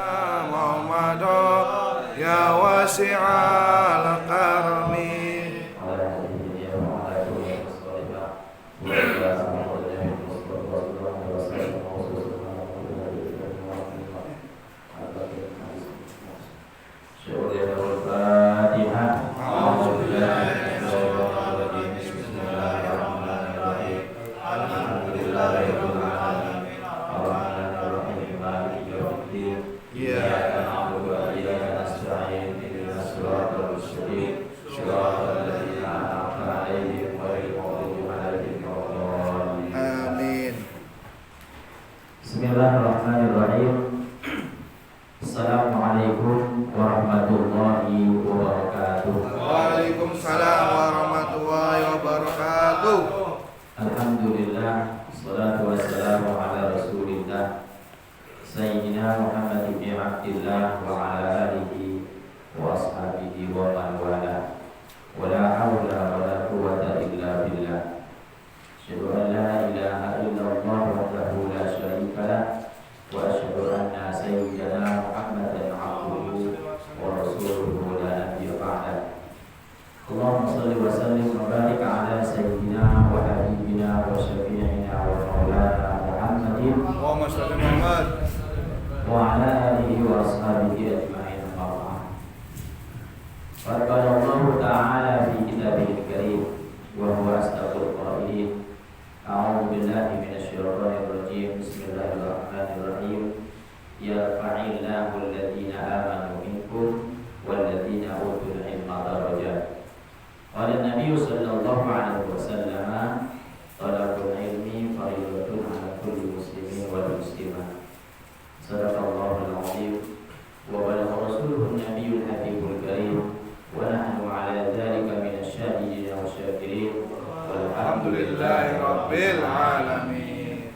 Muhammad ya wasi'al karmi. Bismillahirrahmanirrahim. Assalamualaikum warahmatullahi wabarakatuh. Waalaikumsalam warahmatullahi wabarakatuh. Alhamdulillah, salatu wassalamu ala rasulillah Sayyidina Muhammad ibn Abdillah wa ala alihi wa ashabihi wa man wala. Wa la hawla wa la quwwata illa billah. Asyhadu an la ilaha illallah wahdahu la syarika lah wa asyhadu anna sayyidana Muhammadan abduhu wa rasuluhu la nabiyya ba'da. Allahumma shalli wa sallim wa barik ala sayyidina wa habibina wa syafi'ina wa maulana Muhammadin Allahumma shalli Muhammad wa ala alihi wa ashabihi ajma'in. Qala Allah ta'ala fi kitabihil karim wa huwa asdaqul qailin. A'udzu billahi minasyaitonir rajim. Bismillahirrahmanirrahim. Yarfa'illahu alladziina aamanu minkum walladziina utul 'ilma darajat. Qala Nabi sallallahu alaihi wasallam, talabul ilmi fardhatun 'ala kulli muslimin wal muslimah. Sadaqallahul 'azim wa balagha rasuluhun nabiyyul habibul karim wa nahnu 'ala dzalika minasyahidin wa syakirin. Alhamdulillahi rabbil alamin.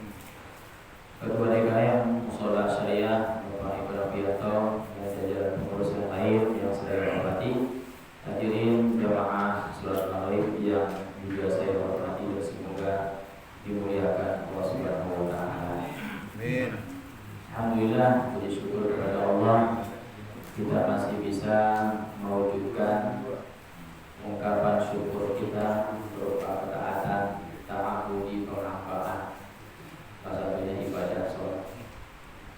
Ketua DKM Musola Syariah Bapak Ibu Rafiato dan jajaran pengurus yang lain yang saya hormati, hadirin jamaah salat maghrib yang juga saya hormati dan semoga dimuliakan Allah Subhanahu wa taala. Amin. Alhamdulillah, puji syukur kepada Allah kita masih bisa mewujudkan ungkapan syukur kita berupa ketaatan, ta'abudi, penghambaan, salah satunya ibadah sholat.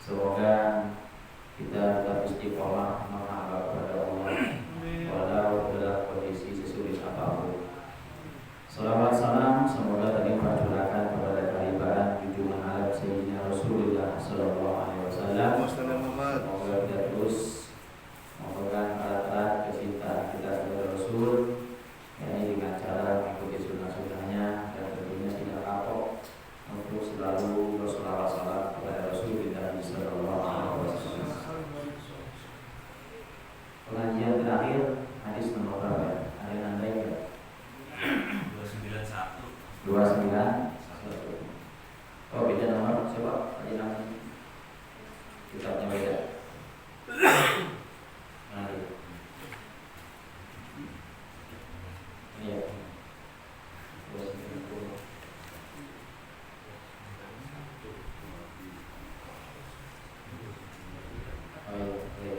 Semoga kita tetap istiqomah menghamba kepada Allah walau dalam kondisi sesulit apapun. Salawat salam semoga terlimpah curahkan kepada kehadiran junjungan alam Sayyidina Rasulullah sallallahu alaihi wasallam. Semoga kita terus memegang erat-erat kecintaan kita kepada Rasul, yakni dengan cara mengikuti sunnah-sunnahnya dan tentunya tidak kapok untuk selalu bersolawat salam kepada Rasulullah sallallahu alaihi wasallam. Pengajian terakhir hadis nomor berapa? Ada yang nanda ya? 291. Oh beda nomor, coba tadi namanya kitabnya beda. Nanti. Iya. 290. Oh iya, oke.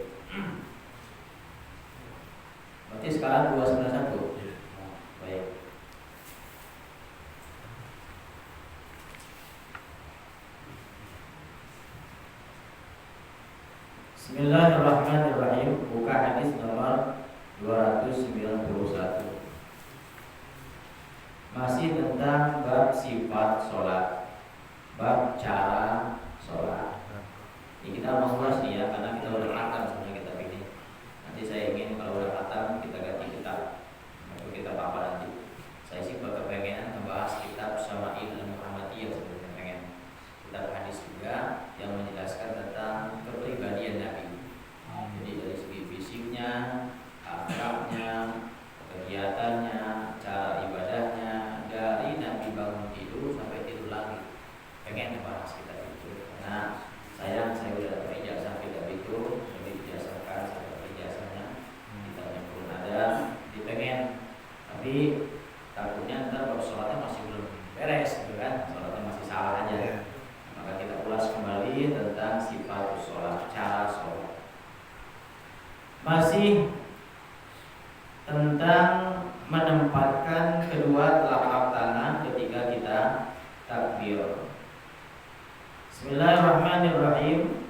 Berarti sekarang 291. Baik. Bismillahirrahmanirrahim. Buka hadis nomor 291. Masih tentang bab sifat sholat, bab cara sholat. Ini kita mau ulas nih ya, karena kita udah khatam sebenarnya kitab ini. Nanti saya ingin kalau udah khatam kita ganti kitab, atau kita apa nanti. Saya sih kepengenan membahas kitab Syama'il al-Muhammadiyah sebenarnya, pengen kitab hadis juga yang menjelaskan tentang kepribadian Nabi. Jadi dari segi fisiknya, akhlaknya, kegiatannya, cara ibadahnya, dari Nabi bangun tidur sampai tidur lagi. Pengen membahas kitab itu. Karena saya udah dapat ijazah kitab itu, masih tentang menempatkan kedua telapak tangan ketika kita takbir. Bismillahirrahmanirrahim.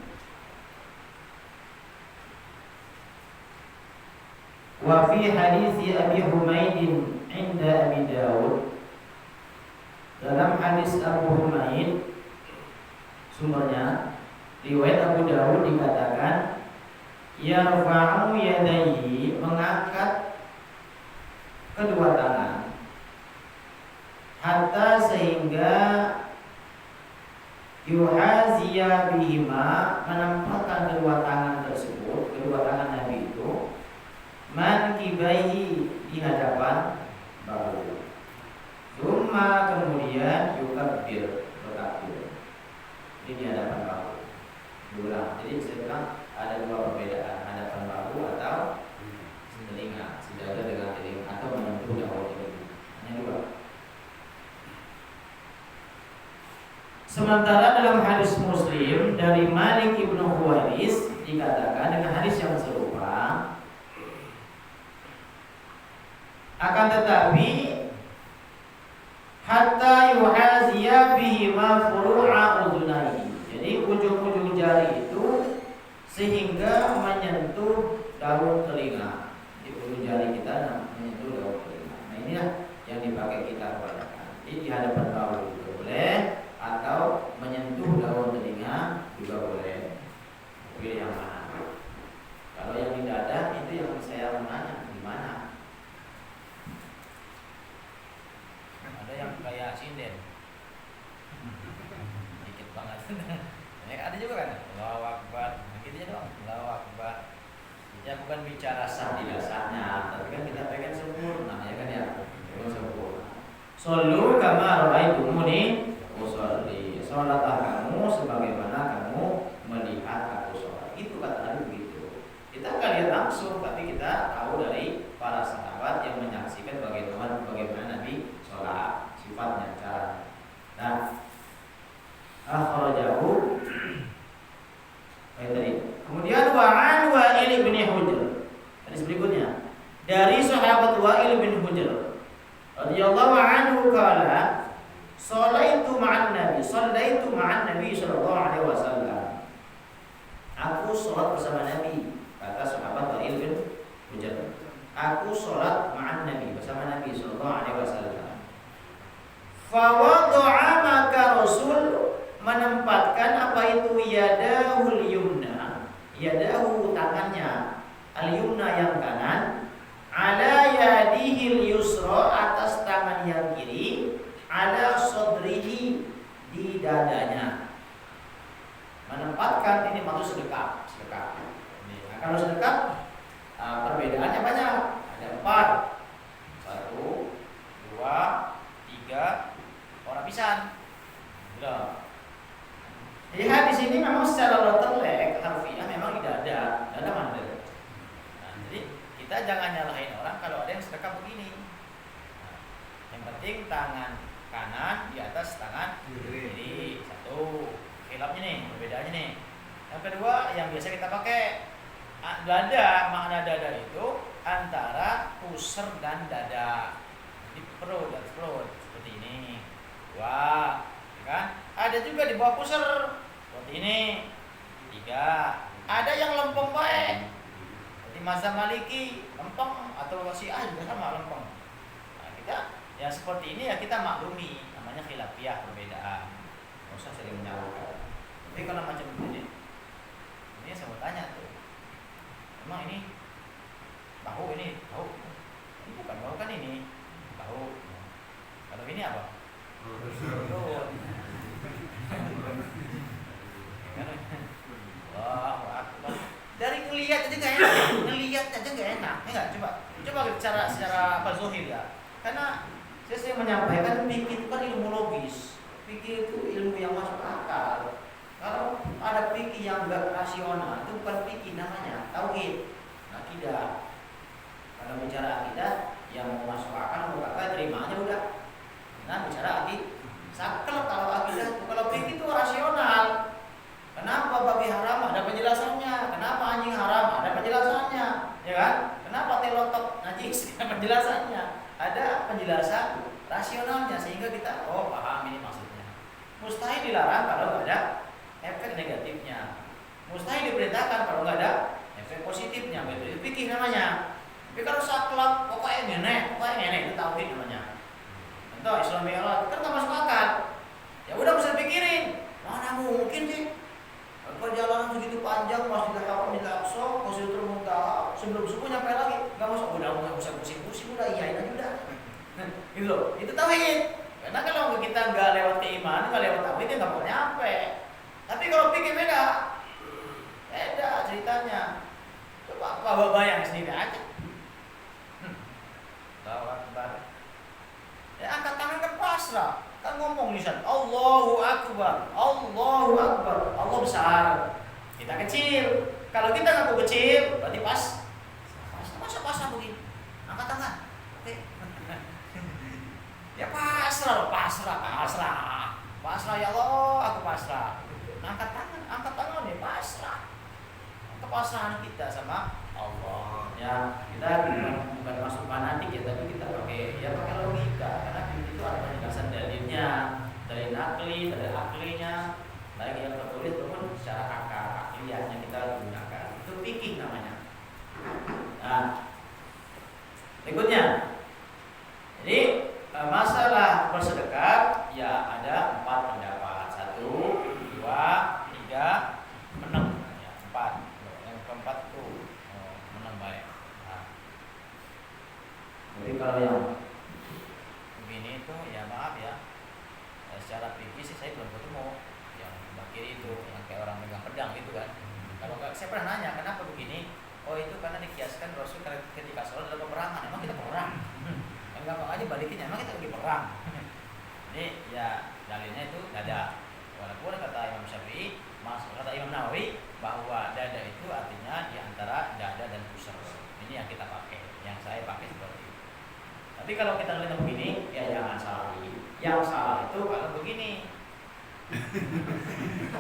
Wa fi hadis Abi Humaid inda Abi Dawud, dalam hadis Abu Humaid, sumbernya riwayat Abu Dawud, dikatakan yarfa'u yadayhi, mengangkat kedua tangan, hatta sehingga yuhaziya bihima, menempatkan kedua tangan tersebut, kedua tangan Nabi itu mankibaihi, di hadapan bahu. Summa, kemudian yukabbir, bertakbir, ini di hadapan bahu. Diulang. Jadi saya bilang ada dua perbedaan, hadapan bahu atau telinga, sejajar dengan telinga atau menyentuh daun telinga. Hanya dua. Sementara dalam hadis Muslim dari Malik ibnu Huwairis dikatakan dengan hadis yang serupa, akan tetapi hatta yuhaziya bihima furu'a udunai. Jadi ujung-ujung jari itu sehingga menyentuh daun telinga. Di ujung jari kita menyentuh daun telinga. Nah, inilah yang dipakai kita perhatikan. Jadi di hadapan bahu juga boleh, atau menyentuh daun telinga juga boleh. Pilih yang mana? Kalau yang di dada itu yang saya mau nanya, di mana? Ada yang kayak sinden, dikit banget. Ada juga kan, Allahu Akbar, gitu aja doang, Allahu Akbar. Ya bukan bicara sah tidak sahnya, tapi kan kita pengen sempurna, ya kan ya, pengen sempurna. Shollu kama ra'aitumuni usolli, sholatlah kamu sebagaimana kamu melihat aku sholat. Itu kata Nabi begitu. Kita nggak lihat langsung, tapi kita tahu dari para sahabat yang menyaksikan bagaimana Nabi sholat, sifatnya, cara. Nah, akhrajahu. Kemudian wa'an Wa'il bin Hujr. Hadis berikutnya dari sahabat Wa'il bin Hujr radhiyallahu anhu qala sallaitu ma'an Nabi sallallahu alaihi wasallam. Aku salat bersama Nabi, kata sahabat Wa'il bin Hujr. Aku salat ma'an Nabi, bersama Nabi sallallahu alaihi wasallam. Fa wada'a, maka Rasul menempatkan apa itu yadahul yumna, yadahu tangannya, al-yumna yang kanan, ala yadihil yusra, atas tangan yang kiri, ala sodrihi, di dadanya. Menempatkan ini maksud sedekap. Nah, kalau sedekap perbedaannya banyak, ada 4, 1, 2, 3, orang pisan. Udah. Lihat di sini memang secara letterlek harfiah memang tidak ada mana ada. Nah, jadi kita jangan nyalahin orang kalau ada yang sedekah begini. Nah, yang penting tangan kanan di atas tangan kiri. Satu, khilafnya nih, perbedaannya nih. Yang kedua, yang biasa kita pakai dada, makna dada itu antara pusar dan dada. Jadi perut dan perut seperti ini. Dua, kan? Ada juga di bawah pusar seperti ini. 3. Ada yang lempeng baik. Seperti mazhab Maliki, lempeng, atau Syiah juga sama lempeng. Nah, kita yang seperti ini ya kita maklumi, namanya khilafiyah, perbedaan. Enggak usah sering menyalahkan. Tapi kalau macam ini saya mau tanya tuh. Emang ini bahu, ini bahu. Ini bukan bahu kan, ini bahu. Kalau ini apa? Allahu Akbar. Dari ngelihat aja nggak enak, ngelihat aja nggak enak, ya nggak? Coba bicara secara apa zuhir ya. Karena saya sering menyampaikan fikih itu kan ilmu logis, fikih itu ilmu yang masuk akal. Kalau ada fikih yang nggak rasional, itu bukan fikih, namanya tauhid, akidah. Kalau bicara akidah yang mau masuk akal, mau akal, terima aja udah. Nah, bicara akidah, saklek kalau akidah itu. Kalau fikih itu rasional. Kenapa babi haram? Ada penjelasannya. Kenapa anjing haram? Ada penjelasannya. fix penjelasannya, ada penjelasan rasionalnya sehingga kita paham ini maksudnya. Mustahil dilarang kalau nggak ada efek negatifnya, mustahil diperintahkan kalau nggak ada efek positifnya, gitu. Itu fikih namanya. Tapi kalau saklek pokoknya nenek itu tauhid namanya. Entah Islami Allah kan nggak masuk akal. Ya udah bisa pikirin, mana mungkin sih perjalanan segitu panjang Masjidil Haram di Aqsa, Sidratul Muntaha, sebelum subuh nyampe lagi, nggak masuk, udah nggak usah pusing-pusing, udah iyain aja udah. Gitu loh, itu tauhid. Karena kalau kita nggak lewat keimanan, nggak lewat tauhid, dia nggak mau nyampe. Tapi kalau pikir beda ceritanya. Coba bayang sendiri aja. Allahu Akbar. Ya angkat tangan kan pasrah. Kan ngomong lisan Allahu Akbar, Allahu Akbar, Allah besar, kita kecil. Kalau kita ngaku kecil, berarti pas pasrah begini, angkat tangan. Oke. Ya pasrah ya Allah, aku pasrah. Angkat tangan nih pasrah. Kepasrahan kita sama Allah. Ya kita bukan masuk fanatik ya, tapi kita pakai logika, karena itu ada penjelasan dalilnya, dari aklinya, baik yang tertulis maupun secara akal akliyahnya kita gunakan. Itu fikih namanya. Nah, berikutnya, jadi masalah bersedekah ya ada 4 pendapat, 1, 2, 3, 6, ya, 4. Yang keempat itu menang baik. Nah, jadi kalau yang begini itu ya maaf ya, secara fikih sih saya belum ketemu yang sebelah kiri itu yang kayak orang megang pedang gitu kan. Kalau saya pernah nanya kenapa begini, itu karena dikiaskan Rasul ketika sholat dalam peperangan. Emang kita perang? Yang gampang aja balikinnya, emang kita lagi perang. Ini ya dalilnya itu dada. Walaupun kata Imam Syafi'i, kata Imam Nawawi bahwa dada itu artinya di antara dada dan pusar. Ini yang kita pakai, yang saya pakai seperti itu. Tapi kalau kita lihat begini, ya jangan salah. Yang salah itu kalau begini.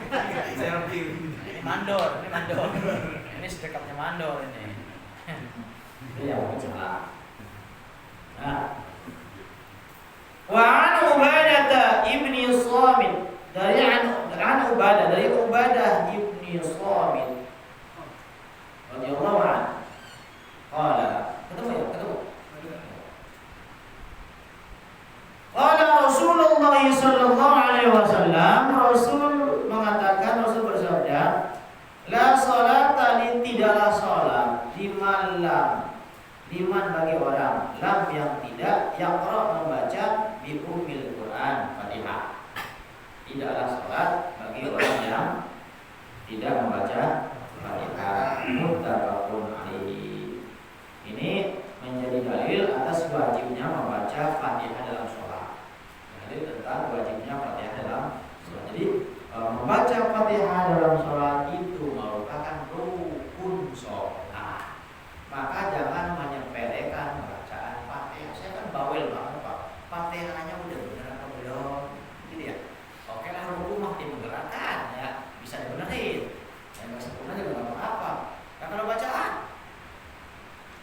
Ini mandor. Ini sedekapnya mandor ini. Itu yang salah. Nah, wa an Ubadah ibni Samit dari Ubadah ibni Samit radhiyallahu anhu. Ketemu. Qala Rasulullah sallallahu alaihi wasallam, Rasul bersabda, la salata tidaklah salat liman bagi orang lam yang tidak yaqra membaca bi ummil Quran Fatihah. Tidaklah salat bagi orang yang tidak membaca Fatihah. Muttafaqun alaihi. Ini menjadi dalil atas wajibnya membaca Fatihah dalam sholat. Dalil tentang wajibnya Fatihah dalam sholat. Jadi membaca Fatihah dalam sholat itu merupakan rukun sholat. Maka jangan menyepelekan bacaan Fatihah. Saya kan bawel banget Pak. Fatihahnya udah benar apa belum? Gitu ya. Oke lah, rukun mah dibenarkan ya, bisa dibenerin. Yang nggak sempurna juga nggak apa-apa. Nah, kalau bacaan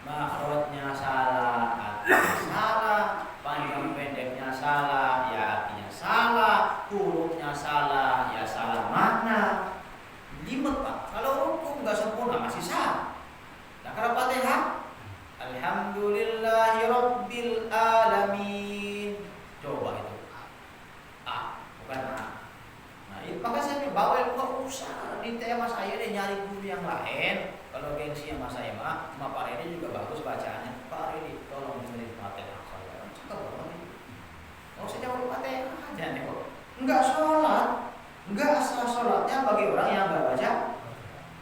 makhrajnya salah, artinya salah, panjang pendeknya salah, ya artinya salah, hurufnya salah, ya salah makna. Limet Pak, kalau rukun nggak sempurna masih salah. Nah kalau Fatihah, Alhamdulillahi Rabbil Alamin. Coba itu bukan A. Nah itu maka saya bawel, nggak usah di tema saya deh nyari guru yang lain. Kalau gengsi sama saya mah, sama Pak Redi juga bagus bacaannya. Pak Redi, tolong dengerin Fatihah saya. Cakep banget ini. Nggak usah jawab Fatihah aja nih kok. Enggak sholat, enggak asal sholatnya bagi orang yang nggak baca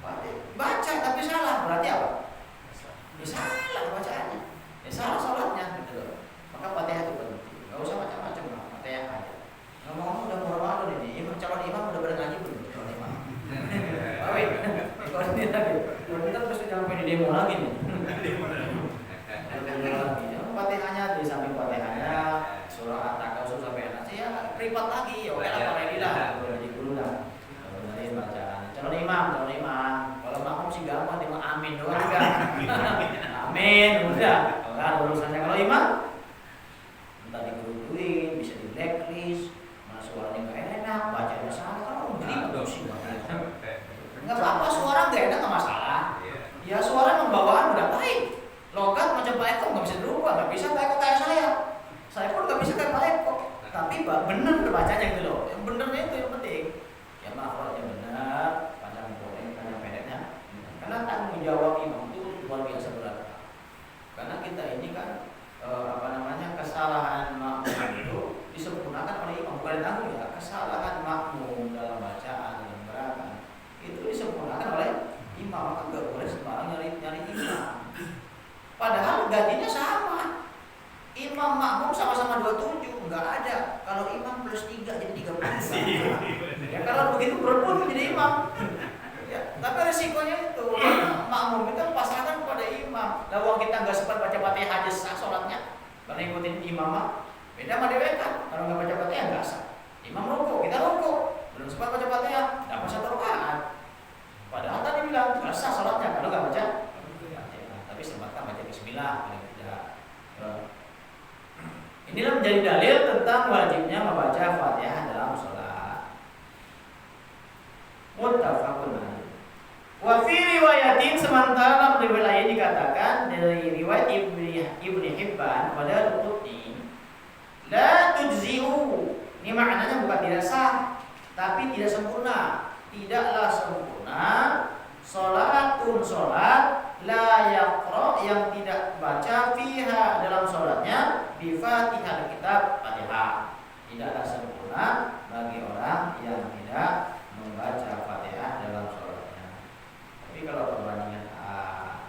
Fatihah. Baca tapi salah, berarti apa? Ya salah bacaannya, ya salah sholatnya gitu. Maka Fatihah itu penting. Nggak usah macam-macam lah, Fatihah aja. Ngomong-ngomong udah mau Ramadan ini, calon imam udah pada ngaji belum? Calon imam. Baik, kalau ini lagi. Kalau kita terus sampai di demo lagi nih. Fatihahnya di samping Fatihahnya surah At-Takasur sampai anak ya privat lagi. Ya udah apa lagi lah. Jadi dulu lah. Dari bacaan. Calon imam. Kalau makmum sih gampang cuma amin doang juga. Amin udah. ada urusannya. Kalau imam entah dikerutuin, bisa di blacklist, mana suaranya nggak enak, bacanya salah, kalau jadi pusing banget. Nggak apa-apa, suara nggak enak nggak masalah. Ya suara membawaan udah baik. Logat macam Pak Eko nggak bisa berubah, nggak bisa Pak Eko kayak saya. Saya pun nggak bisa kayak Pak Eko. Tapi benar berbacanya gitu loh. Yang benernya itu yang penting. Ya makhrajnya benar, panjang pendeknya. Karena tanggung jawab imam itu luar biasa berat. Karena kita ini kan kesalahan makmum itu disempurnakan oleh imam. Bukan tanggung ya, kesalahan makmum dalam bacaan dalam gerakan itu disempurnakan oleh imam. Maka nggak boleh sembarang nyari imam. Padahal gajinya sama. Imam makmum sama-sama 27, enggak ada. Kalau imam plus 3 jadi 30. Ya kalau begitu berebut jadi imam. Ya, tapi resikonya itu makmum kita pasrahkan kepada imam. Lawang kita enggak sempat baca Fatihah aja sah salatnya. Karena ikutin imam beda sama DWK. Kalau enggak baca Fatihah enggak sah. Imam rukuk, kita rukuk. Belum sempat baca Fatihah, dapat 1 rakaat. Padahal tadi bilang enggak sah salatnya kalau enggak baca Fatihah. Tapi sempatkan baca bismillah paling tidak. Inilah menjadi dalil tentang wajibnya membaca Fatihah dalam sholat. Muttafaqun alaih. Wa fi riwayatin, sementara dalam riwayat lain dikatakan dari riwayat Ibnu Hibban pada Qutni, la tujzi'u. Ini maknanya bukan tidak sah, tapi tidak sempurna. Tidaklah sempurna sholatun sholat la yaqra yang tidak baca fiha dalam sholatnya bi Fatihah kitab Fatihah. Tidaklah sempurna bagi orang yang tidak membaca Fatihah dalam sholatnya. Tapi kalau perbandingan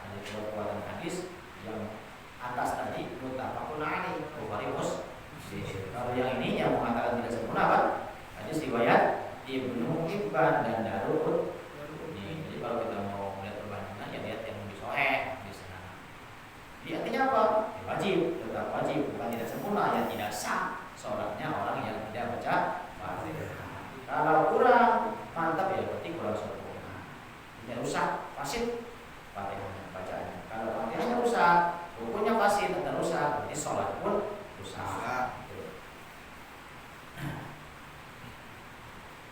dari kekuatan hadis yang atas tadi muttafaqun alaih Bukhari Muslim. Kalau yang ini yang mengatakan tidak sempurna apa? Hadis riwayat Ibnu Hibban dan Daruqutni. Jadi kalau kita mau melihat perbandingan ya lihat yang lebih sahih di sana. Jadi artinya apa? Ya, wajib, tetap wajib, bukan tidak sempurna, ya tidak sah sholatnya orang yang tidak baca Fatihah. Kalau kurang mantap ya berarti kurang sempurna. Tidak rusak, fasid Fatihah bacaannya. Kalau Fatihahnya rusak, rukunya fasid dan rusak, berarti sholat pun rusak.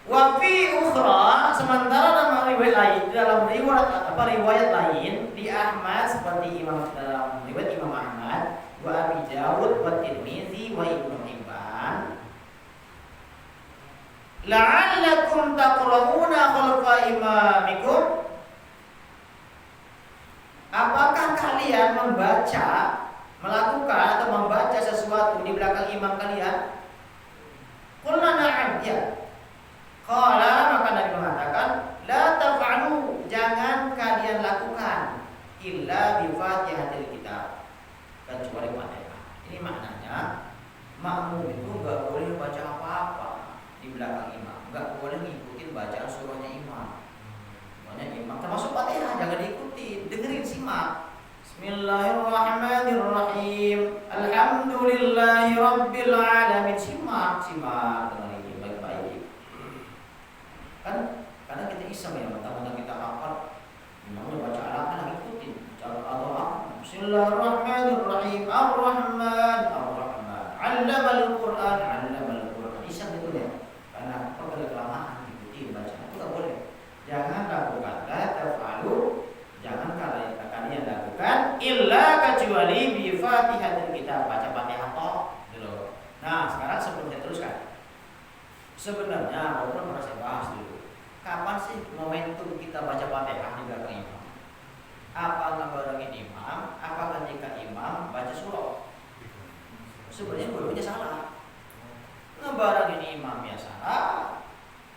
Wa fi ukhra, sementara dalam riwayat lain di Ahmad seperti dalam riwayat Imam Ahmad, wa Abi Dawud, wa Tirmizi, wa Ibnu Hibban, la'allakum taqra'una khalfa imamikum. Apakah kalian melakukan atau membaca sesuatu di belakang imam kalian? Qulna na'am, ya. Qala, maka Nabi mengatakan, la taf'alu, jangan kalian lakukan illa bi Fatihatil kitab, kecuali Fatihah. Ini maknanya makmum itu enggak boleh baca apa-apa di belakang imam, enggak boleh ngikutin bacaan surahnya imam. Makanya imam termasuk Fatihah jangan diikuti, dengerin, simak. Bismillahirrahmanirrahim. Alhamdulillahi rabbil alamin. Simak dengerin baik-baik. Kan karena kita iseng ya, mentang-mentang kita hafal, imamnya baca Al-Qur'an ikutin. Bismillahirrahmanirrahim. Ar-Rahman. 'Allamal Qur'an. Iseng itu ya. Karena kalau kelamaan ikutin bacaan itu enggak boleh. Jangan lakukan, la taf'alu, jangan kalian lakukan illa kecuali bi Fatihatil kitab, baca Fatihah toh gitu. Nah, sekarang sebelum saya teruskan. Sebenarnya walaupun pernah saya bahas dulu, kapan sih momentum kita baca Fatihah di belakang imam? Apa ngebarengin imam? Apa ketika imam baca surah? Sebenarnya dua-duanya salah. Ngebarengin imam ya salah.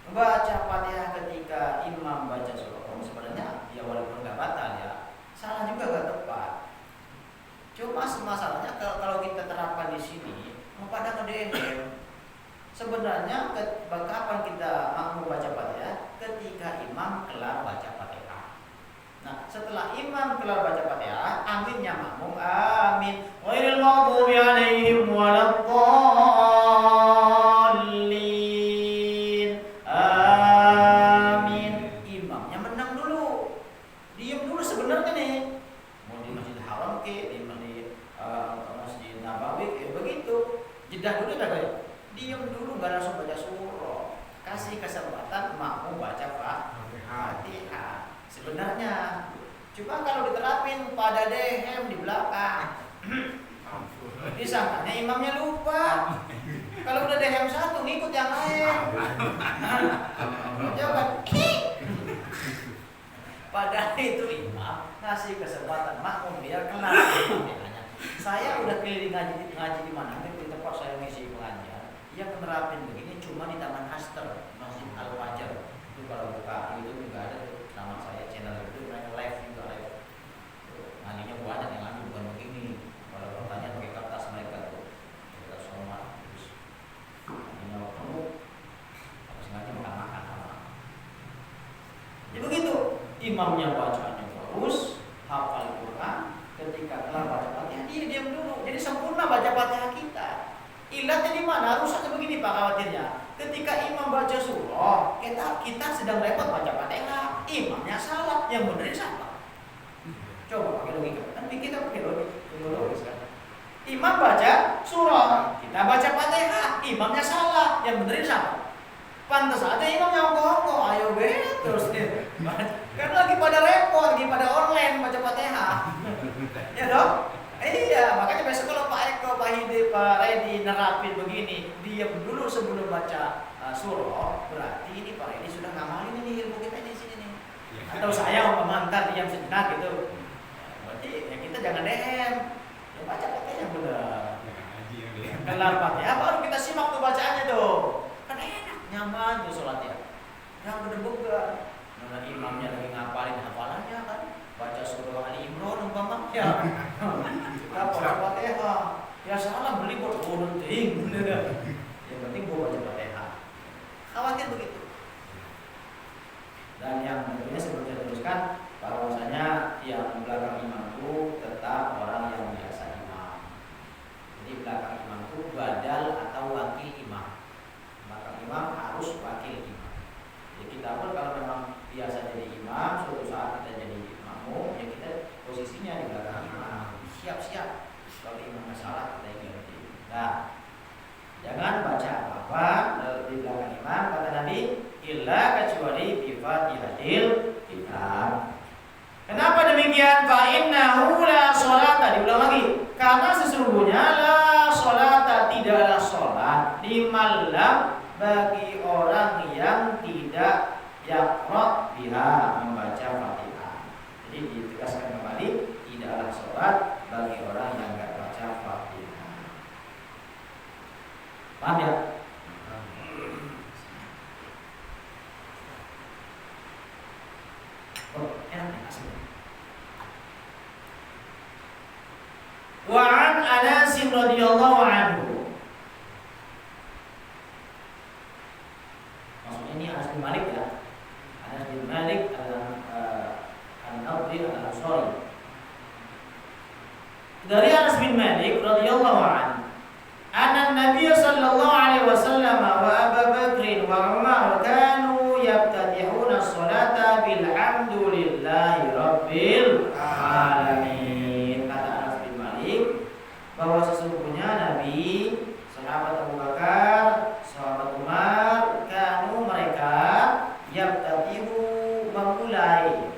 Baca Fatihah ketika imam baca surah sebenarnya ya walaupun nggak batal ya, salah juga nggak tepat. Cuma masalahnya kalau kita terapkan di sini, mau pada ngedem. Sebenarnya kapan kita makmum baca Fatihah? Ketika imam kelar baca Fatihah. Nah, setelah imam kelar baca Fatihah, aminnya makmum amin. Ghairil maghdubi 'alaihim waladdallin. Amin. Imamnya menang dulu. Diam dulu sebenarnya nih. Mau di Masjidil Haram ke, di Tidak dulu enggak ya? Diam dulu, enggak langsung baca surah. Kasih kesempatan makmum baca Fatihah. Sebenarnya cuma kalau diterapin pada dehem di belakang. Disangkanya imamnya lupa. Kalau udah dehem satu ngikut yang lain. Jangan. Padahal itu imam ngasih kesempatan makmum biar kenal Fatihahnya. Saya udah keliling ngaji di mana? Di tempat saya ngisi pengajian. Yang menerapin begini cuma di Taman Haster, Masjid Al Fajar. Itu kalau buka itu juga ada tuh nama saya channel itu mereka live juga live. Ngajinya banyak yang ngaji bukan begini. Kalau pertanyaan pakai kertas mereka tuh. Kita semua terus ngajinya waktu habis ngaji makan sama. Jadi begitu, imamnya bacanya bagus, hafal Quran, ketika kelar baca Fatihah dia diam dulu. Jadi sempurna baca Fatihah kita. Ilatnya di mana? Rusaknya begini Pak khawatirnya. Ketika imam baca surah, kita sedang repot baca Fatihah, imamnya salah, yang benerin siapa? Coba pakai logika. Kan kita pakai logika kan. Imam baca surah, kita baca Fatihah, imamnya salah, yang benerin siapa? Pantas aja imam yang ngomong, ayo terus nih. Kan lagi pada repot, lagi pada online baca Fatihah. Ya dong? Iya, makanya besok kalau Pak Eko, Pak Hidi, Pak Redi nerapin begini, diam dulu sebelum baca surah, berarti ini Pak Redi sudah ngamalin ini ilmu kita di sini nih. Atau saya memantar diam sejenak gitu. Berarti ya kita jangan DM, ya baca Fatihah yang benar. Kelar Fatihah baru kita simak tuh bacaannya tuh. Kan enak, nyaman tuh sholatnya. Yang bener-bener. Nah, imamnya lagi ngapalin hafalannya kan. Baca surah Ali Imran umpamanya. Kita baca Fatihah. Ya salah beli buat penting. Yang penting gua baca Fatihah. Khawatir begitu. Dan yang tentunya seperti saya teruskan bahwasanya yang belakang imam itu tetap orang yang biasa imam. Jadi belakang imam itu badal atau wakil imam. Belakang imam harus wakil imam. Jadi kita pun kalau memang biasa jadi imam, suatu saat kita jadi makmum, ya kita posisinya di belakang imam. Siap-siap. Kalau imamnya salah kita ganti. Nah, jangan baca apa-apa di belakang imam, kata Nabi, illa kecuali bi Fatihatil kitab. Kenapa demikian? Fa innahu la sholata, diulang lagi. Karena sesungguhnya la sholata, tidaklah sholat liman lam, bagi orang yang tidak yaqra biha, membaca Fatihah. Jadi ditegaskan kembali, tidaklah sholat bagi orang yang enggak baca Fatihah. Paham ya? Oh, enak nih asli. Wa an Anas radhiyallahu anhu. Maksudnya ini Anas bin Malik ya. Anas bin Malik Al-Nadri Al-Ansari. Dari Anas bin Malik radhiyallahu anhu, anna Nabi sallallahu alaihi wasallam wa Abu Bakr wa Umar kanu yabtadihuna as-salata bilhamdulillahi rabbil alamin. Kata Anas bin Malik bahwa sesungguhnya Nabi, sahabat Abu Bakar, sahabat Umar, kanu mereka yabtadihu memulai,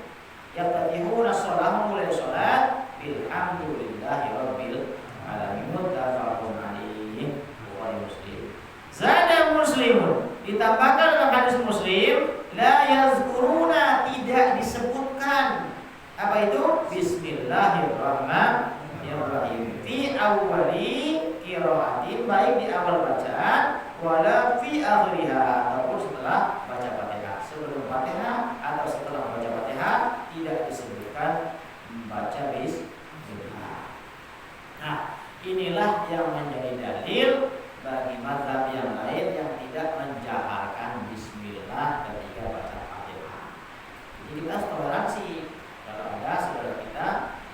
yabtadihuna as-salat, memulai salat bilhamdulillahi rabbil alamin. Muttafaqun alaihi, Bukhari Muslim. Zada Muslimun, ditambahkan dalam hadis Muslim, la yazkuruna, tidak disebutkan apa itu bismillahirrahmanirrahim fi awwali qiraatin, baik di awal bacaan, wala fi akhiriha, ataupun setelah baca Fatihah. Sebelum Fatihah atau setelah baca Fatihah tidak disebutkan membaca bismillah. Nah, inilah yang menjadi dalil bagi mazhab yang lain yang tidak menjaharkan bismillah ketika baca Fatihah. Jadi kita harus toleransi kalau ada saudara kita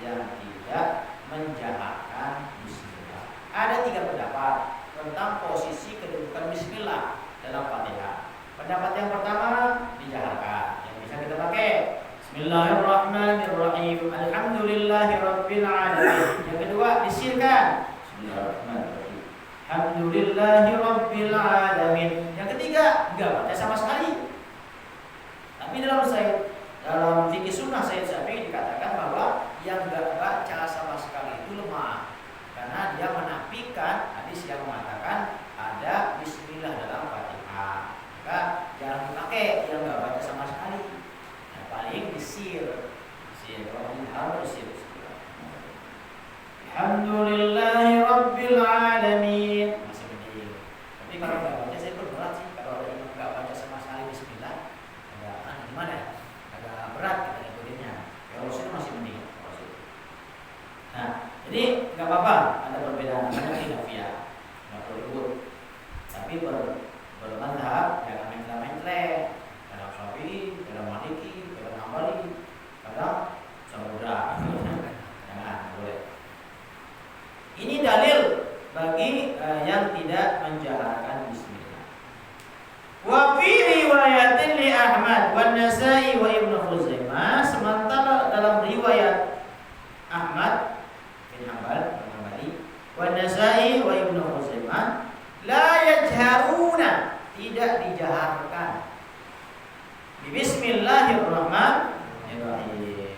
yang tidak menjaharkan bismillah. Ada 3 pendapat tentang posisi kedudukan bismillah dalam Fatihah. Pendapat yang pertama dijaharkan, yang bisa kita pakai Bismillahirrahmanirrahim, alhamdulillahirabbil alamin. Yang kedua disirkan, Bismillahirrahmanirrahim, alhamdulillah Ya, kalau harus bersih. Alhamdulillahi Rabbil Alamin. Masih mending. Tapi kalau nggak baca saya pun berat sih. Kalau ada imam nggak baca sama sekali Bismillah, agak gimana ya? Agak berat kita ikutinnya. Kalau sini masih mending. Nah, jadi nggak apa-apa ada perbedaan namanya khilafiyah, nggak perlu ribut. Tapi bermadhab jangan main-main. Kadang Syafi'i, kadang Maliki, kadang Hambali, kadang Samudra. Jangan, boleh. Ini dalil bagi yang tidak menjaharkan bismillah. Wa fi riwayatin li Ahmad wa Nasa'i wa Ibnu Khuzaimah, sementara dalam riwayat Ahmad bin Hanbal wa Nasa'i wa Ibnu Khuzaimah la yajharuna, tidak dijaharkan. Bismillahirrahmanirrahim.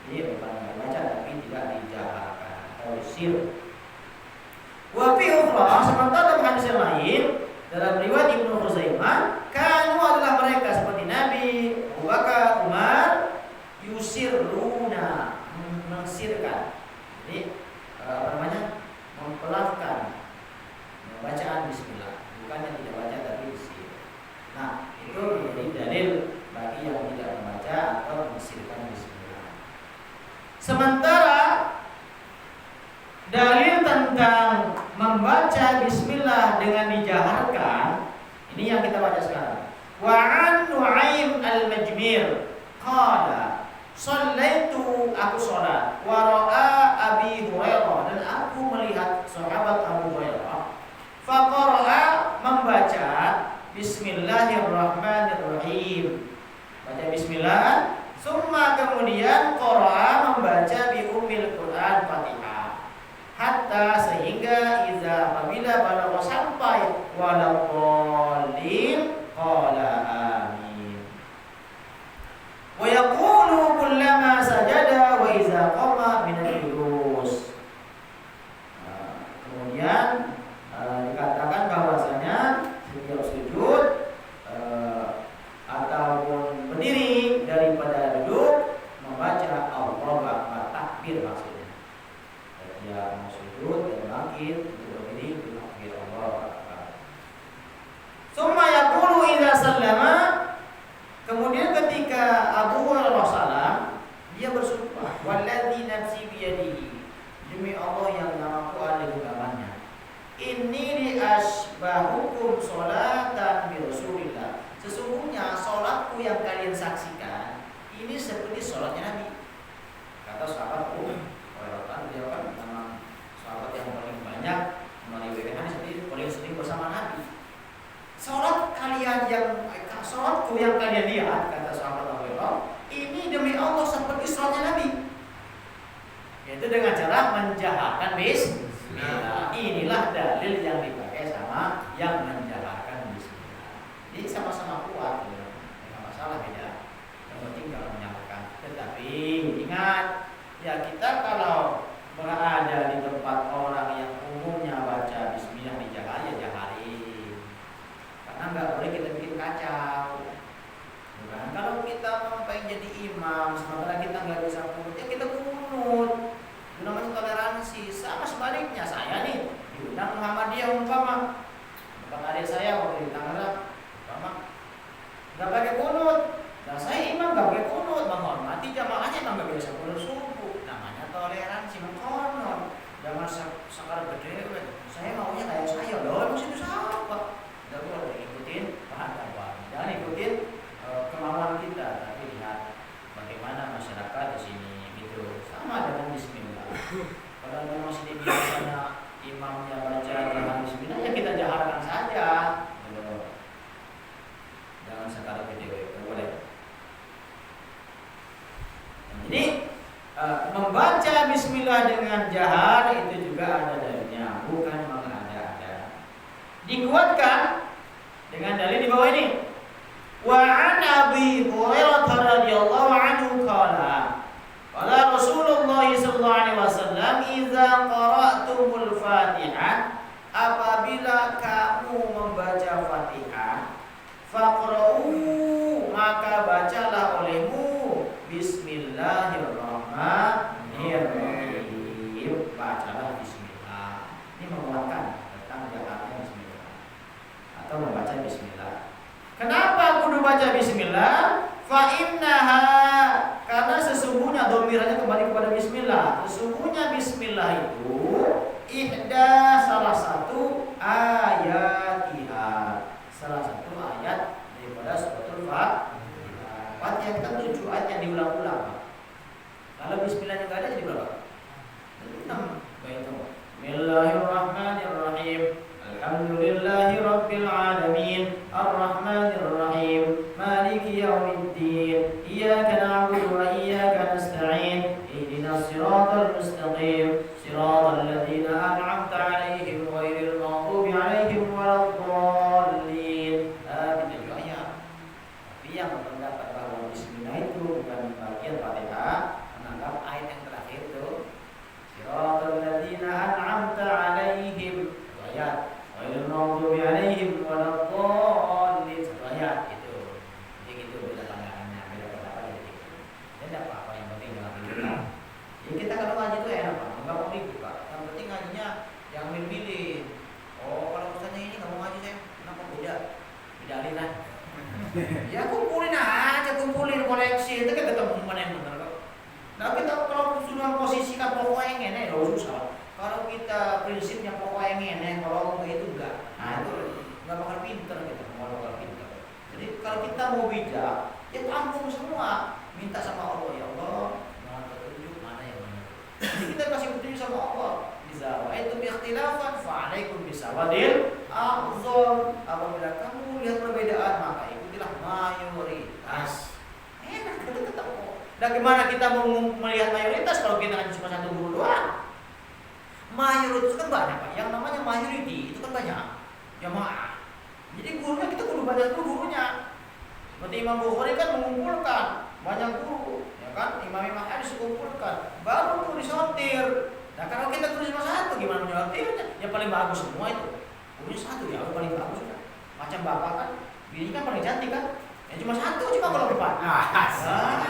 Jadi bukan dibaca tapi tidak dijaharkan atau sir. Wa fi ukhra, sementara dalam hadis yang lain dalam riwayat Ibnu Khuzaimah, kanu adalah mereka seperti Nabi, Abu Bakar, Umar, yusirruna, mensirkan. Jadi mempelafkan bacaan bismillah, bukannya tidak baca tapi disir. Nah, itu menjadi dalil bagi yang tidak membaca atau mensirkan bismillah. Sementara dalil tentang membaca bismillah dengan dijaharkan, ini yang kita baca sekarang. Wa an Nu'aim al-Majmir qala shallaitu, aku salat, wa ra'a Abi Hurairah, dan aku melihat sahabat Abu Hurairah, faqara'a, membaca bismillahirrahmanirrahim, baca bismillah, summa kemudian qara'a, membaca bi ummil Quran Fatihah, hatta sehingga iza apabila balagha sampai waladhdallin qala amin. Wa yaqulu kullama sajada wa iza qama min al-julus. Kemudian dikatakan bahwasanya setiap sujud ataupun berdiri daripada duduk membaca Allahu Akbar, takbir maksudnya. Dia mau sujud dan bangkit untuk berdiri takbir Allahu Akbar. Summa yaqulu idza sallama, kemudian ketika Abu Hurairah salam, dia bersumpah, walladzi nafsi biyadihi, demi Allah yang namaku ada di tangannya, inni li asbahukum sholatan bi Rasulillah, sesungguhnya salatku yang kalian saksikan ini seperti salatnya Nabi. Kata sahabat Hurairah, dia kan memang sahabat yang paling banyak meriwayatkan hadis ini, paling sering bersama Nabi. Salatku yang kalian lihat, kata sahabat Abu Hurairah, ini demi Allah seperti salatnya Nabi. Yaitu dengan cara menjaharkan bismillah. Inilah dalil yang dipakai sama yang menjaharkan bismillah. Jadi sama-sama kuat, tidak masalah beda. Yang penting kalau menyampaikan. Tetapi ingat, ya kita kalau berada di tempat orang yang umumnya baca bismillah dijahari, ya jahari. Karena nggak boleh kita bikin kacau. Bukan? Kalau kita pengen jadi imam, sementara kita nggak bisa kunut, ya kita kunut. Itu namanya toleransi. Sama sebaliknya, saya nih diundang Muhammadiyah umpama, bukan adik saya waktu di Tangerang, umpama nggak pakai kunut. Nah saya imam nggak pakai kunut, menghormati jamaahnya, emang nggak biasa kunut subuh. Namanya toleransi, mengkonor. Jangan sekar gede, saya maunya kayak saya, loh emang situ siapa? Tidak boleh ikutin paham, jangan ikutin kemauan kita, tapi lihat bagaimana masyarakat di sini gitu. Sama dengan bismillah. Kalau memang sini biasanya imamnya baca dengan bismillah, ya kita jaharkan saja. Jangan sekarang video itu boleh. Jadi membaca bismillah dengan jahar itu juga ada dalilnya, bukan mengada-ada. Dikuatkan dengan dalil di bawah ini. Wa an Abi Hurairah radhiyallahu anhu qala qala Rasulullah sallallahu alaihi wasallam, idza qara'tumul Fatihah, apabila kamu membaca Fatihah, faqra'u, maka bacalah olehmu bismillah Bismillahirrahmanirrahim. Bacalah bismillah. Ini menguatkan tentang jalannya bismillah atau membaca bismillah. Kenapa kudu baca bismillah? Fa innaha, karena sesungguhnya domirnya kembali kepada bismillah. Sesungguhnya bismillah itu salah satu ayatiha, salah satu ayat daripada suratul Fatihah. Fatihah kan 7 ayat yang diulang-ulang. Kalau bismillahnya enggak ada jadi berapa? 6. Baik. Bismillahirrahmanirrahim. Alhamdulillahi rabbil alamin. Arrahmanirrahim. Maliki yaumiddin. Iyyaka na'budu wa iyyaka nasta'in. Ihdinas siratal mustaqim. Siratal ladzina an'amta 'alaihim ghairil maghdubi 'alaihim waladdallin. Itu ayat. Tapi yang berpendapat bahwa bismillah itu bukan bagian Fatihah, menganggap ayat yang terakhir itu siratal ladzina an'amta 'alaihim, ayat ghairil maghdubi 'alaihim waladdallin, ayat itu. Jadi gitu beda pandangannya, beda pendapat jadi gitu. Ya enggak apa-apa, yang penting jangan kita. Ya kita kalau ngaji itu enak Pak, enggak mau ribut Pak. Yang penting ngajinya yang milih-milih. Oh, kalau ustaznya ini enggak mau ngaji saya, kenapa beda? Beda aliran. Ya kumpulin koleksi itu kan ketemu mana yang benar kok. Nah kita kalau sudah posisikan pokoknya ngene ya susah. Kalau kita prinsipnya pokoknya ngene, kalau itu enggak. Nah itu enggak bakal pinter kita, enggak bakal pinter. Jadi kalau kita mau bijak, ya tampung semua. Minta sama Allah, ya Allah, mohon petunjuk mana yang benar. Jadi kita kasih petunjuk sama Allah. Bisa wa itu bi ikhtilafan fa alaikum bisawadil afdal. Apabila kamu lihat perbedaan maka ikutilah mayoritas. Enak kita ketemu. Dan gimana kita mau melihat mayoritas kalau kita hanya cuma satu guru doang? Mayoritas kan banyak Pak. Yang namanya majority itu kan banyak jamaah. Jadi gurunya kita kudu banyak dulu gurunya. Seperti Imam Bukhari kan mengumpulkan banyak guru, ya kan? Imam hadis dikumpulkan, baru tuh disortir. Nah kalau kita tulis cuma satu gimana menyortirnya? Yang paling bagus semua itu. Gurunya satu ya, paling bagus kan. Macam bapak kan, bini kan paling cantik kan. Ya cuma satu, cuma kalau empat. Saya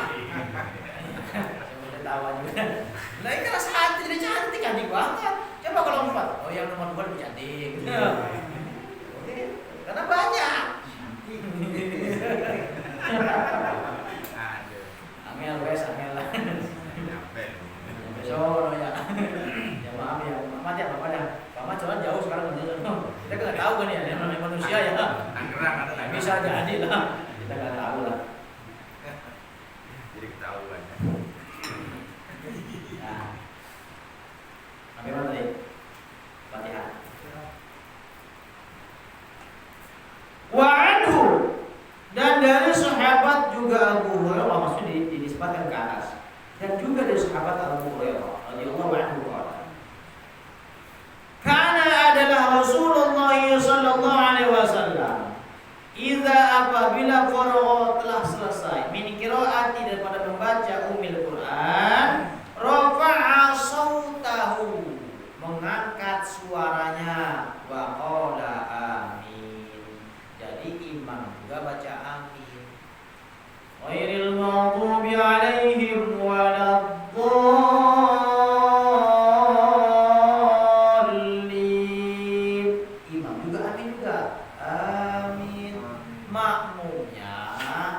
tawa juga. Nah ini kalau satu jadi cantik, cantik banget. Coba kalau empat, oh yang nomor 2 lebih cantik. Karena banyak. Angel wes, angel lah. Besok ya. Ya maaf ya, Muhammad ya, Bapak dah. Bapak jalan jauh sekarang kita nggak tahu kan ya, namanya manusia ya. Bisa jadi lah, kita nggak tahu lah. Jadi ketahuan. Nah, sampai mana tadi? Fatihah. Wa anhu, dan dari sahabat juga Abu Hurairah, maksudnya dinisbatkan ke atas. Dan juga dari sahabat Abu Hurairah radhiyallahu anhu qala, kana adalah Rasulullah sallallahu alaihi wasallam idza apabila qara'at telah selesai min qiraati daripada membaca umil Quran, rafa'a sautahu, mengangkat suaranya, wa qala amin. Jadi imam juga baca amin. Ghairil maghdubi 'alaihim waladdallin. Imam juga amin juga. Amin. Makmumnya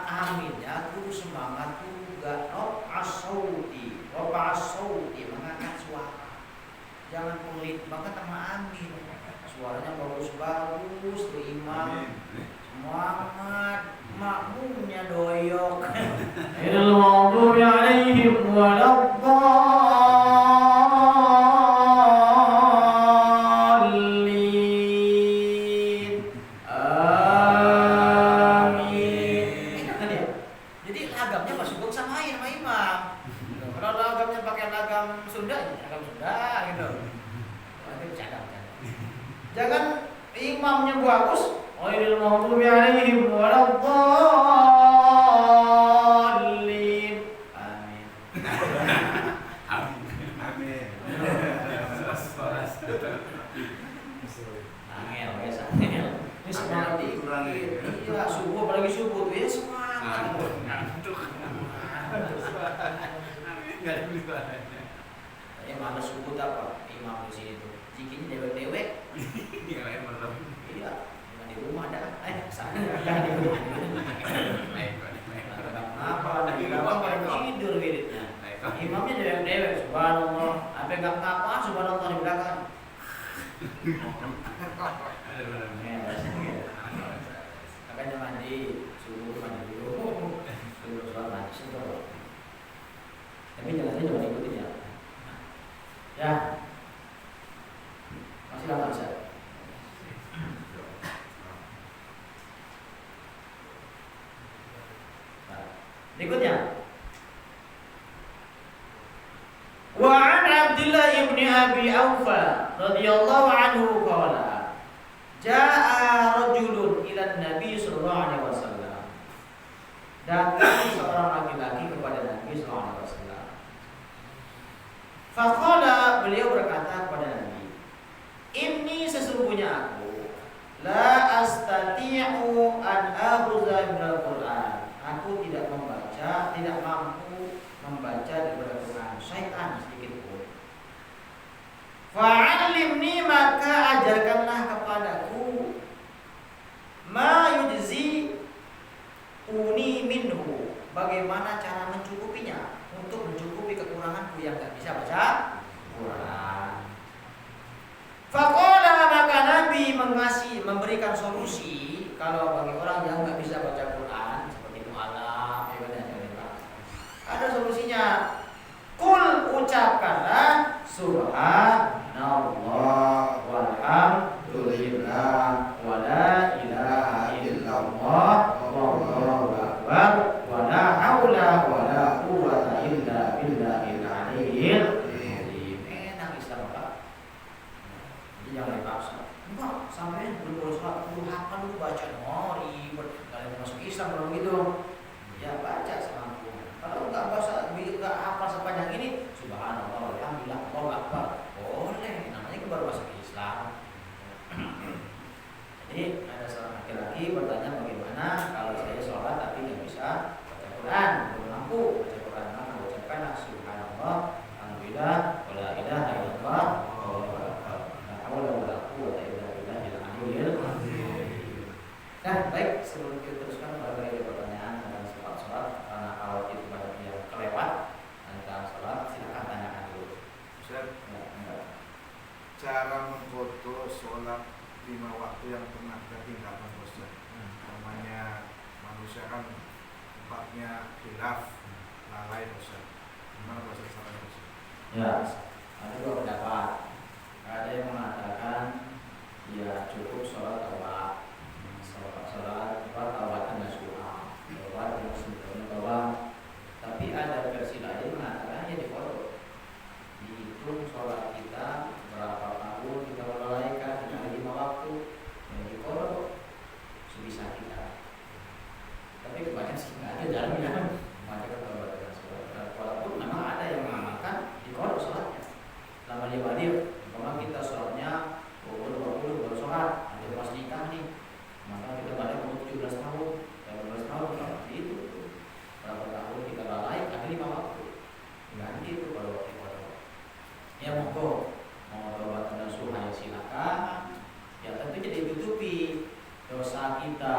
aminnya kudu semangat juga. Rafa'as sauti, mengangkat suara. Jangan pelit banget sama amin. Suaranya bagus-bagus tuh imam. Semangat. Makmumnya doyok. Ghairil maghdubi 'alaihim waladdallin. Amin. Enak kan ya? Jadi lagamnya masih gak usah main sama imam. Kalau lagamnya pakai lagam Sunda, lagam Sunda gitu. Nanti bercanda. Jangan imamnya bagus, ghairil maghdubi 'alaihim waladdallin. Amin. Amin. Angel, guys, angel. Ini semangat dikit. Iya, subuh apalagi subuh tuh ya semangat. Enggak ada pilihannya. Saya males sebut apa imam di sini tuh. Jikin dewek-dewek. Yang lain malam. Iya, di rumah ada. Sana di rumah. Apa? Di rumah pada tidur wiridnya. Imamnya dewek-dewek. Subhanallah. Sampai nggak ngapa subhanallah di belakang. Makanya mandi, subuh mandi dulu. Subuh sholat mandi subuh. Tapi jangan ikutin ya. Ya. Masih lama bisa. Berikutnya. Wa an Abdullah ibn Abi Aufa radhiyallahu anhu qala jaa rajulun ila Nabi sallallahu alaihi wasallam. Datang seorang laki-laki kepada Nabi sallallahu alaihi wasallam. Faqala, beliau berkata kepada Nabi, "Inni sesungguhnya aku la astati'u an akhudha min al-Qur'an." Aku tidak mampu membaca daripada Quran syaitan sedikit pun. Fa'allimni, maka ajarkanlah kepadaku ma yujzi uni minhu, bagaimana cara mencukupinya untuk mencukupi kekuranganku yang tak bisa baca Quran. Faqala, maka Nabi memberikan solusi kalau bagi orang yang nggak bisa baca Quran seperti mu'alaf, ada solusinya. Kul, ucapkanlah subhanallah walhamdulillah wa la ilaha illallah wallahu akbar wa la haula wa la quwwata illa billahil aliyyil azim. Enak Islam Pak. Jadi jangan dipaksa. Enggak, sampai belum sholat dulu hafal dulu baca. Oh, ribet. Kalian masuk Islam kalau begitu. Ya baca semampunya. Kalau enggak hafal sepanjang ini, subhanallah walhamdulillah Allahu akbar. Boleh, namanya itu baru masuk Islam. Jadi ada seorang laki-laki bertanya, bagaimana kalau saya sholat tapi nggak bisa baca Quran, belum mampu baca Quran, maka ucapkanlah subhanallah alhamdulillah wala ilaha illallah wallahu akbar la haula wala quwwata illa billahil aliyyil azim. Nah, baik, sebelum kita teruskan berbagai pertanyaan tentang sholat karena kalau itu banyak yang kelewat tentang sholat, silakan tanyakan dulu. Ustaz, cara memfoto sholat 5 waktu yang pernah ketinggalan Ustaz. Namanya manusia kan tempatnya khilaf, lalai Ustaz. Gimana Ustaz caranya Ustaz? Ya, ada dua pendapat. Ada yang mengatakan ya cukup sholat awal, sholat awal dan sunnah, awal yang sebelumnya bawah. Tapi ada versi lain mengatakan ya difoto, dihitung sholat kita berapa tahun kita melalaikan dengan 5 waktu, yang difoto sebisa kita. Tapi kebanyakan sih nggak ada jalannya. Macam kalau baca sholat, walaupun memang ada yang mengamalkan difoto sholatnya. Lama dia kalau kita sholatnya 20 baru sholat, ada pas nikah nih, maka kita pada umur 17 tahun, 18 tahun, itu berapa tahun kita lalai, ada 5 waktu. Ganti itu kalau waktu. Ya monggo, mau tobat dan sunnah ya silakan. Ya tentu jadi tutupi dosa kita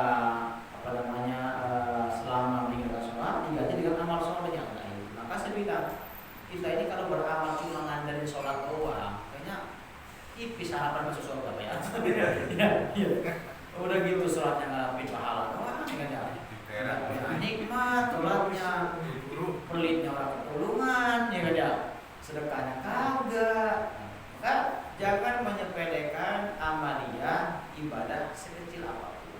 selama meninggalkan sholat, diganti dengan amal sholat yang lain. Maka saya bilang, kita ini kalau beramal cuma ngandelin sholat doang, kayaknya tipis harapan masuk surga ya. Iya. Udah gitu sholatnya ngarapin pahala doang, kan nikmat sholatnya, pelitnya orang ketulungan, ya kan ya. Sedekahnya kagak. Maka jangan menyepelekan amaliyah ibadah sekecil apapun.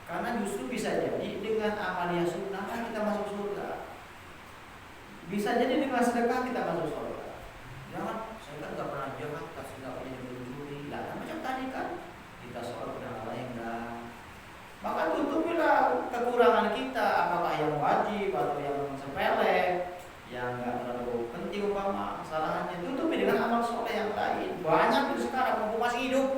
Karena justru bisa jadi dengan amaliyah sunnah kan kita masuk surga. Bisa jadi dengan sedekah kita masuk surga. Jangan, saya kan nggak pernah jahat, kasih nggak pernah mencuri. Lah, macam tadi kan kita sholat pernah enggak. Maka tutupilah kekurangan kita, apakah yang wajib atau yang sepele, yang nggak terlalu penting umpama kesalahannya. Tutupi dengan amal soleh yang lain. Banyak itu sekarang mumpung masih hidup,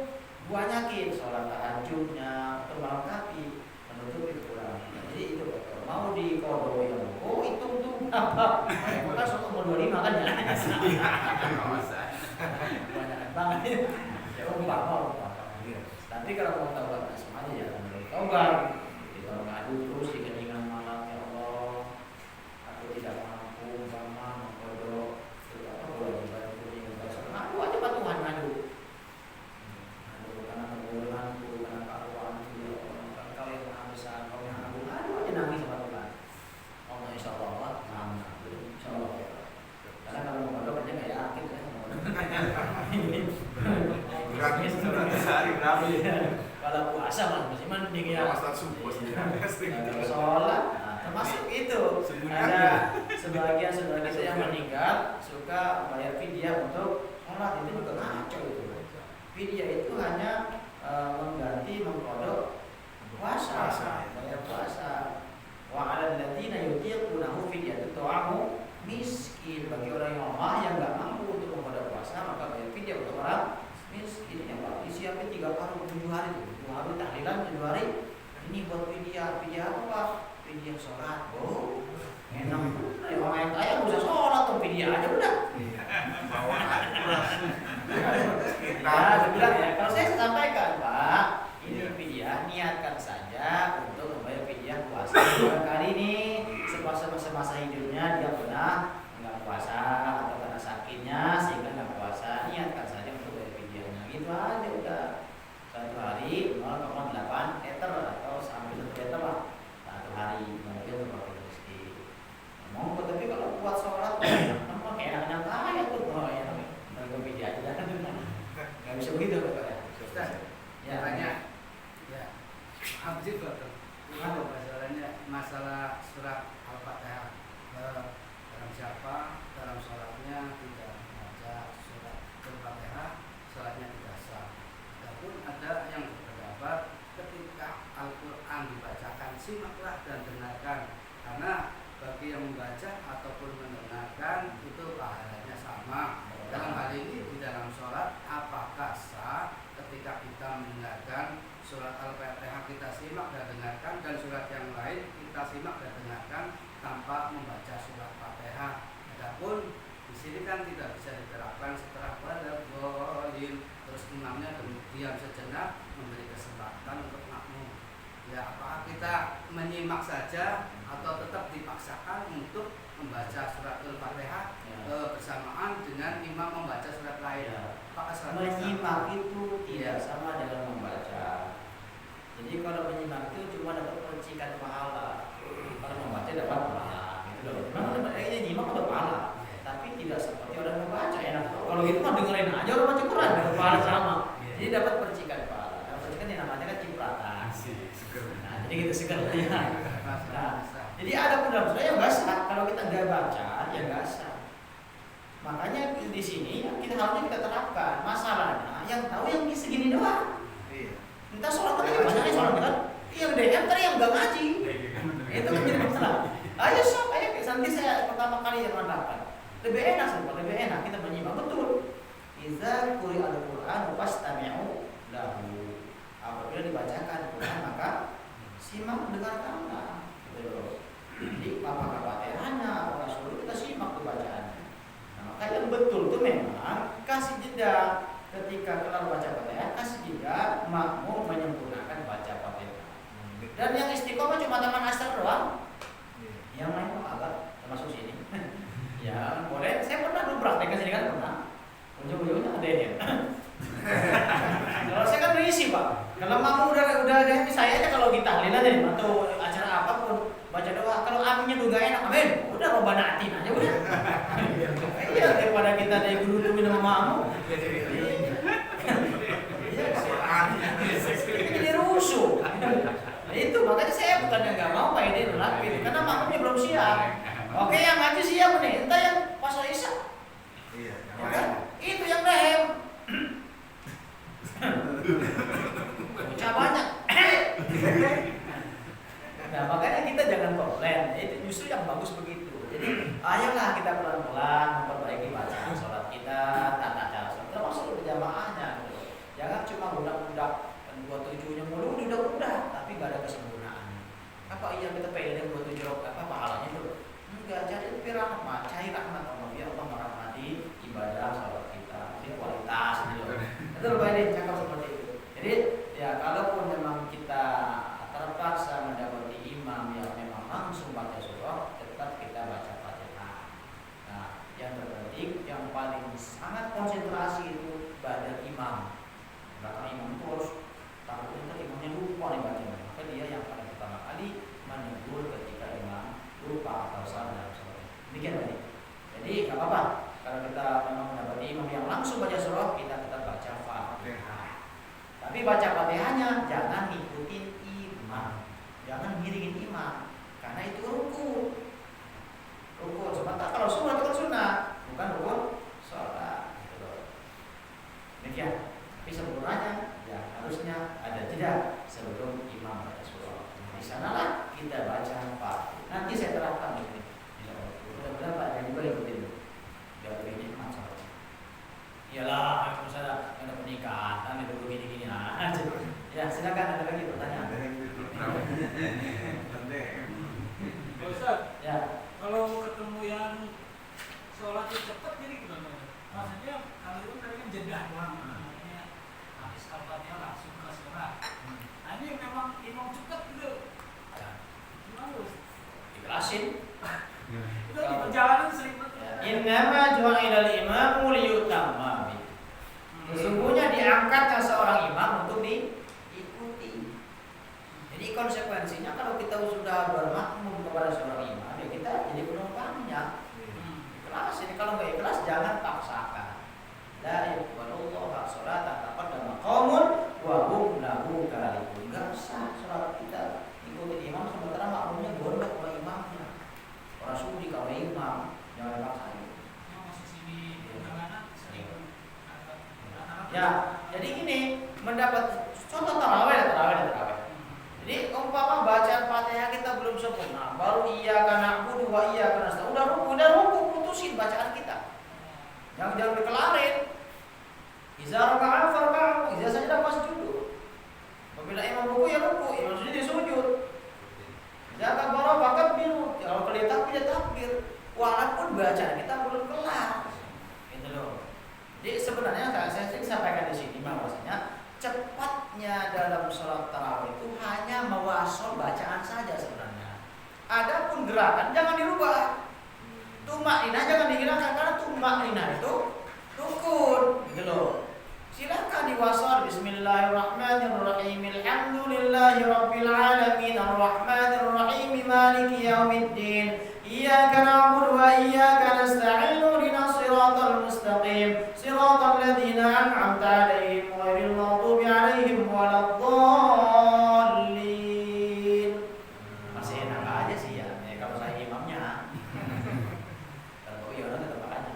banyakin sholat tahajudnya, melengkapi, menutupi kekurangan. Jadi itu mau di kodo yang itu apa? Maka sholat umur 25 kan Kawasan. Banyak banget. Ya umpama. Iya. Nanti kalau mau taubat semuanya ya taubat. Kita mengadu terus di keningan malam, ya Allah, aku tidak mampu umpama mengkodok kewajiban kuning ngadu aja Pak Tuhan ngadu karena kebodohanku, karena keakuanku, ya Allah, kau yang maha besar, kau yang agung, ngadu aja nangis sama Tuhan. Allah insya Allah insya Allah ya. Karena kalau mengkodok aja nggak yakin ya. Sehari berapa? Kalau puasa masih mending ya. Puasa subuh Kalau sholat, termasuk itu. Ada sebagian kita yang meninggal suka bayar fidyah untuk sholat, itu juga ngaco itu. Fidyah itu hanya mengganti mengkodok puasa, bayar puasa. Wa 'alal ladzina yutiqunahu fidyatun ta'amu miskin, bagi orang yang lemah yang nggak mampu untuk mengkodok puasa maka bayar fidyah untuk orang miskin. Yang Pak disiapin 3 hari 7 hari itu, 7 hari tahlilan 7 hari ini buat fidyah apa? Fidyah sholat. Oh, enak. Orang yang kaya nggak usah sholat tuh, fidyah aja udah. Iya. Bawa aja. Nah, sebilang ya. Kalau saya sampaikan Pak, ini fidyah niatkan saja untuk membayar fidyah puasa 2 kali ini. Semasa hidupnya dia pernah nggak puasa atau karena sakitnya sehingga nggak puasa, niatkan saja untuk bayar fidyahnya. Gitu aja udah. 1 hari 0,8 liter atau sampai 1 liter lah. 1 hari mungkin untuk rezeki. Mau tapi kalau buat sholat, memang kayak enak kaya tuh. Oh ya, mereka fidyah aja. Nggak bisa begitu Pak ya. Ustaz, Ya, tanya. Ya. Apa sih Pak? Apa masalahnya? Masalah surat Al-Fatihah. Dalam siapa dalam sholatnya tidak membaca surat Al-Fatihah, sholatnya tidak sah. Adapun ada yang berpendapat ketika Al-Quran dibacakan simaklah dan dengarkan, karena bagi yang membaca ataupun mendengarkan itu pahalanya sama. Dalam hal ini di dalam sholat apakah sah ketika kita mendengarkan surat Al-Fatihah kita simak dan dengarkan, dan surat yang lain kita simak dan dengarkan tanpa membaca surat Fatihah. Adapun di sini kan tidak bisa diterapkan setelah pada bolin terus imamnya kemudian sejenak memberi kesempatan untuk makmum. Ya, apakah kita menyimak saja atau tetap dipaksakan untuk membaca surat Al-Fatihah bersamaan dengan imam membaca surat lain? Apakah menyimak itu tidak sama dengan membaca. Jadi kalau menyimak itu cuma dapat percikan pahala. Kalau membaca dapat pahala. Gitu loh. Memang nyimak dapat pahala, tapi tidak seperti orang membaca. Enak. Kalau gitu mah dengerin aja orang baca Quran dapat pahala sama. Jadi dapat percikan pahala. Dapat percikan yang namanya kan cipratan. Nah, jadi gitu segar. Nah, jadi ada pun dalam surah yang nggak sah. Kalau kita nggak baca, ya nggak sah. Makanya di sini kita harusnya kita terapkan. Masalahnya yang tahu yang segini doang. Iya. Entah sholat aja bacanya sholat kan. Yang DM tadi yang nggak ngaji. Itu kan jadi masalah. Ayo sok, ayo nanti saya pertama kali yang menerapkan. Lebih enak sih, lebih enak kita menyimak betul. Iza quri al-Quran fastami'u lahu. Apabila dibacakan Quran maka simak dengarkanlah. Gitu. Jadi apakah Fatihahnya, apakah surah kita simak tuh bacaannya. Nah, maka yang betul itu memang kasih jeda ketika kelar baca Fatihah, kasih jeda makmum menyempurnakan baca Fatihah. Dan yang istiqomah cuma taman asar doang. Yang lain kok agak termasuk sini. Ya boleh, saya pernah dulu praktek ke sini kan pernah. Ujung-ujungnya ada ya. Kalau saya kan berisi Pak. Kalau makmum udah ada saya aja kalau kita tahlilan nih atau acara apapun baca doa. Kalau aminnya juga enak, amin. Udah robbana atina aja udah. Iya daripada kita dari guru nama makmum. Jadi rusuh. Itu makanya saya bukannya nggak mau Pak ini nerapin karena makmumnya belum siap. Oke yang ngaji siap nih, entah yang pas Isya. Iya. Ya kan? Itu yang lehem. Bocah banyak. Nah makanya kita jangan komplain. Itu justru yang bagus begitu. Jadi ayolah kita pelan-pelan memperbaiki bacaan sholat kita, tata cara sholat, termasuk berjamaahnya. Jangan cuma budak-budak dan 27-nya mulu udah, tapi nggak ada kesempurnaan. Apa iya kita pengen 27 apa pahalanya tuh? Enggak, jadi tapi rahmat, cari rahmat Allah, ya Allah merahmati baik yang paling sangat konsentrasi itu pada imam. Belakang imam itu harus takutnya imamnya lupa nih bacanya. Maka dia yang paling pertama kali menegur ketika imam lupa atau salah dalam sholat. Demikian tadi. Jadi nggak apa-apa kalau kita memang mendapati imam yang langsung baca surah, kita tetap baca Fatihah. Tapi baca Fatihahnya jangan ngikutin imam, jangan ngiringin imam, karena itu rukun. Sementara kalau sunnah itu kan sunnah, bukan rukun sholat. Demikian. Tapi sempurnanya ya harusnya ada jeda sebelum imam baca surah. Di sanalah kita baca Fatihah. Nanti saya terapkan di sini. Mudah-mudahan Pak Haji juga ikutin. Biar lebih nikmat sholatnya. Iyalah, misalnya ada pernikahan itu begini-gini aja. Ya silakan, ada lagi pertanyaan. Pak Ustaz, Ya. kalau ketemu yang sholatnya cepat jadi gimana? Maksudnya kalau itu tadi kan jeda doang, makanya habis Al-Fatihah langsung ke sholat. Nah ini memang imam cepat gitu. Gimana Ustaz? Ikhlasin. Itu di perjalanan sering banget. Innama ju'ilal imamu liyutamma bih. Sesungguhnya diangkatnya seorang imam untuk diikuti. Jadi konsekuensinya kalau kita sudah bermakmum kepada seorang imam, ya kita jadi penumpangnya. Ikhlas. Ini kalau nggak ikhlas jangan paksakan. La yaqbalullahu sholatan taqaddama qaumun wa hum lahu karihun. Enggak sah salat kita ikuti imam sementara makmumnya gondok sama imamnya. Orang sudi kalau imam jangan dipaksain. Yang posisi di perjalanan sering Ya, jadi gini, mendapat contoh tarawih. Jadi umpama bacaan Fatihah kita belum sempurna, baru iyyaka na'budu wa iyyaka nasta'in. Udah ruku, putusin bacaan kita. Jangan dikelarin. Iza raka'a farka'u, iza sajada fasjudu. Apabila imam ruku ya ruku, imam sujud ya sujud. Iza kabbara fakabbiru, kalau kalian takbir ya takbir. Walaupun bacaan kita belum kelar. Gitu loh. Jadi sebenarnya saya sering sampaikan di sini bahwasanya cepatnya dalam sholat tarawih itu hanya mewasol bacaan saja sebenarnya. Adapun gerakan jangan dirubah. Tumakninah jangan dihilangkan karena tumakninah itu rukun, gitu loh. Silakan diwasal. Bismillahirrahmanirrahim. Alhamdulillahirabbil alamin arrahmanirrahim maliki yaumiddin. Iyyaka na'budu wa iyyaka nasta'in ihdinas siratal mustaqim siratal ladzina an'amta 'alaihim ghairil maghdubi 'alaihim waladdallin. Masih enak aja sih ya, kalau saya imamnya. Kalau iya tetap aja.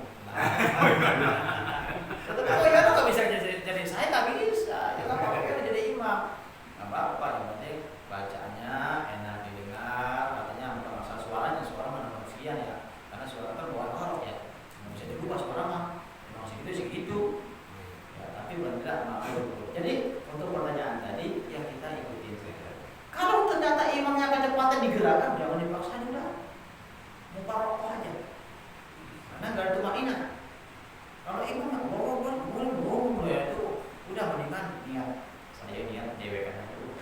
Tetap kalau iya nggak bisa jadi saya nggak bisa. Ya nggak apa-apa jadi imam. Nggak apa-apa, yang penting bacaannya enak didengar. Artinya bukan masalah suaranya, suara mana manusia ya. Karena suara kan bukan orang ya. Nggak bisa dirubah suara mah. Memang segitu. Ya, tapi benar makhluk. Jadi untuk pertanyaan tadi yang kita ikutin. Kalau ternyata imamnya kecepatan digerakkan, jangan dipaksain udah. Muparokah aja. Karena nggak ada tumakninah. Kalau imam bohong ya itu udah mendingan niat. Saya niat dewekan aja dulu.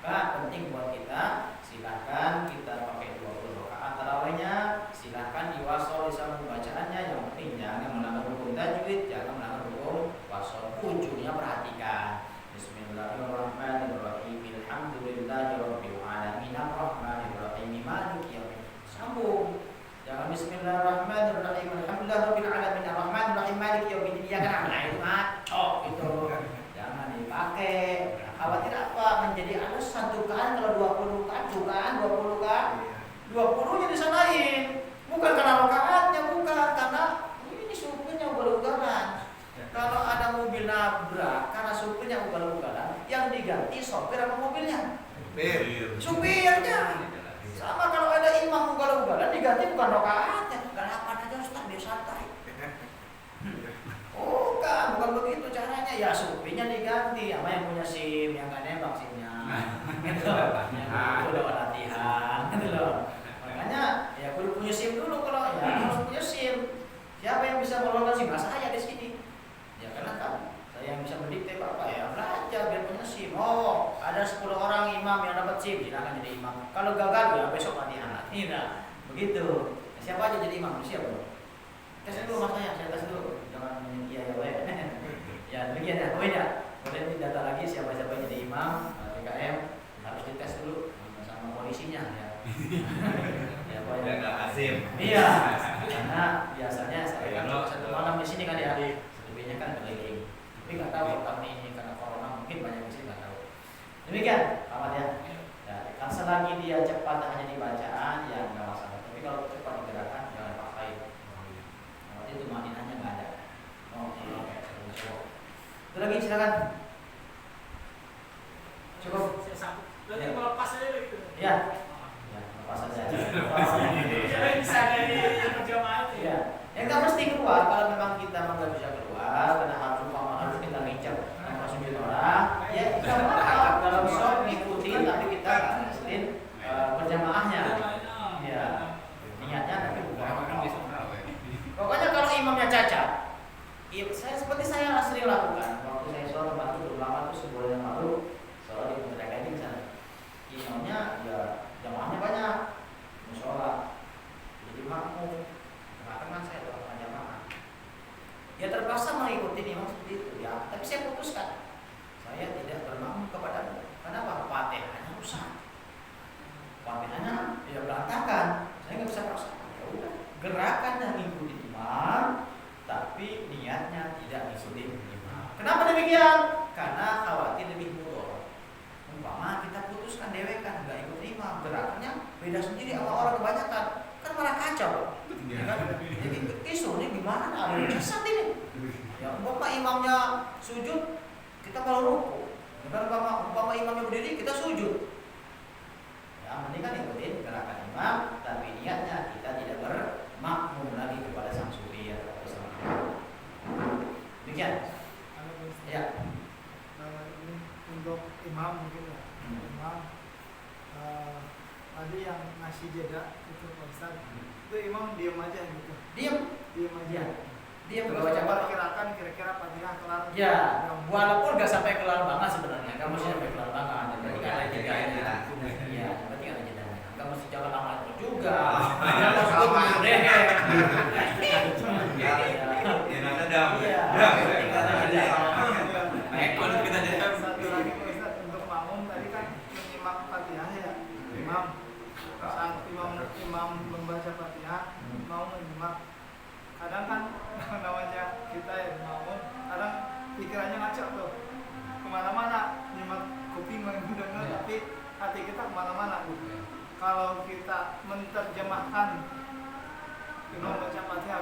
Maka penting buat kita, silahkan kita pakai 20 rakaat tarawihnya, silahkan diwasol disambung bacaannya. Yang penting jangan melanggar hukum tajwid, jangan melanggar hukum wasol. Ujungnya perhatikan. Bismillahirrahmanirrahim. Alhamdulillahirabbil alamin arrahmanirrahim maliki yaumiddin. Sambung. Jangan bismillahirrahmanirrahim. Alhamdulillahirabbil alamin arrahmanirrahim maliki yaumiddin. Ya kan nah itu ngaco gitu. Jangan dipakai. Khawatir apa? Menjadi alasan tuh kan kalau 20 kan bukan 20 kan. 20-nya disalahin. Bukan karena rakaatnya, bukan karena ini supirnya ugal-ugalan. Kalau ada mobil nabrak karena supirnya ugal-ugalan, yang diganti sopir apa mobilnya? Supirnya. Sama kalau ada imam ugal-ugalan diganti bukan rakaatnya, galapan aja Ustaz biar santai. Bukan begitu caranya. Ya supirnya diganti, sama yang punya SIM, yang gak nembak SIM-nya. Gitu. Yang udah latihan, gitu loh. Makanya ya kudu punya SIM dulu kalau ya harus punya SIM. Siapa yang bisa mengeluarkan SIM? Nah, saya di sini. Ya karena kan saya yang bisa mendikte Bapak ya belajar biar punya SIM. Oh, ada 10 orang imam yang dapat SIM, silakan jadi imam. Kalau gagal ya besok latihan lagi. Nah, begitu. Siapa aja jadi imam? Siapa? Tapi nggak tahu tahun ini karena corona mungkin banyak di sini nggak tahu. Demikian, Ahmad ya. Ya, kan selagi dia cepat hanya di bacaan ya nggak masalah. Tapi kalau cepat di gerakan jangan pakai. Nah, itu maninanya nggak ada. Itu lagi silakan. Cukup. Saya sambut. Berarti melepas aja gitu. Ya. Ya, lepas saja. Jadi bisa dari berjamaah itu ya. Ya. Yang nggak mesti keluar kalau memang kita nggak bisa keluar karena harus kita ngincar masuk di orang. Ya kita dalam shop ngikutin tapi kita ngikutin berjamaahnya. Ya. Niatnya tapi bukan. Pokoknya kalau imamnya cacat, saya sering lakukan waktu saya sholat bantu berlama tuh sebulan yang lalu sholat di Kementerian ini misalnya imamnya ya jamaahnya banyak musola jadi makmum tengah-tengah saya dalam jamaah ya terpaksa mengikuti imam seperti itu ya tapi saya putuskan saya tidak bermakmum kepada kenapa Fatihahnya rusak Fatihahnya ya berantakan saya nggak bisa paksa ya udah gerakannya ngikuti imam tapi niatnya tidak ngikutin imam. Kenapa demikian? Karena khawatir lebih mudor. Umpama kita putuskan dewekan nggak ikut imam, gerakannya beda sendiri sama orang kebanyakan, kan malah kacau. Ya kan? Jadi isu ini gimana? Ada yang sesat ini. Ya umpama imamnya sujud, kita kalau ruku. Bukan umpama imamnya berdiri, kita sujud. Ya mending kan ikutin gerakan imam, tapi niatnya kita tidak bermakmum lagi kepada sang supir. Demikian. Ya. Ini untuk imam mungkin ya. Imam tadi yang ngasih jeda itu Pak Ustaz. Itu imam diam aja gitu. Diam aja. Diam Terus baca coba kirakan kira-kira Fatihah kelar. Ya, walaupun nggak sampai kelar banget sebenarnya, nggak mesti sampai kelar banget. Berarti kan ada jeda. Iya, berarti ada jeda. Nggak mesti jangan lama itu juga. Nggak mesti deh. Satu lagi Pak Ustaz untuk makmum tadi kan menyimak Fatihah ya. Saat imam membaca Fatihah mau menyimak. Kadang kan namanya kita ya makmum, kadang pikirannya ngaco tuh kemana-mana, nyimak kuping mendengar tapi hati kita kemana-mana. Kalau kita menerjemahkan imam baca Fatihah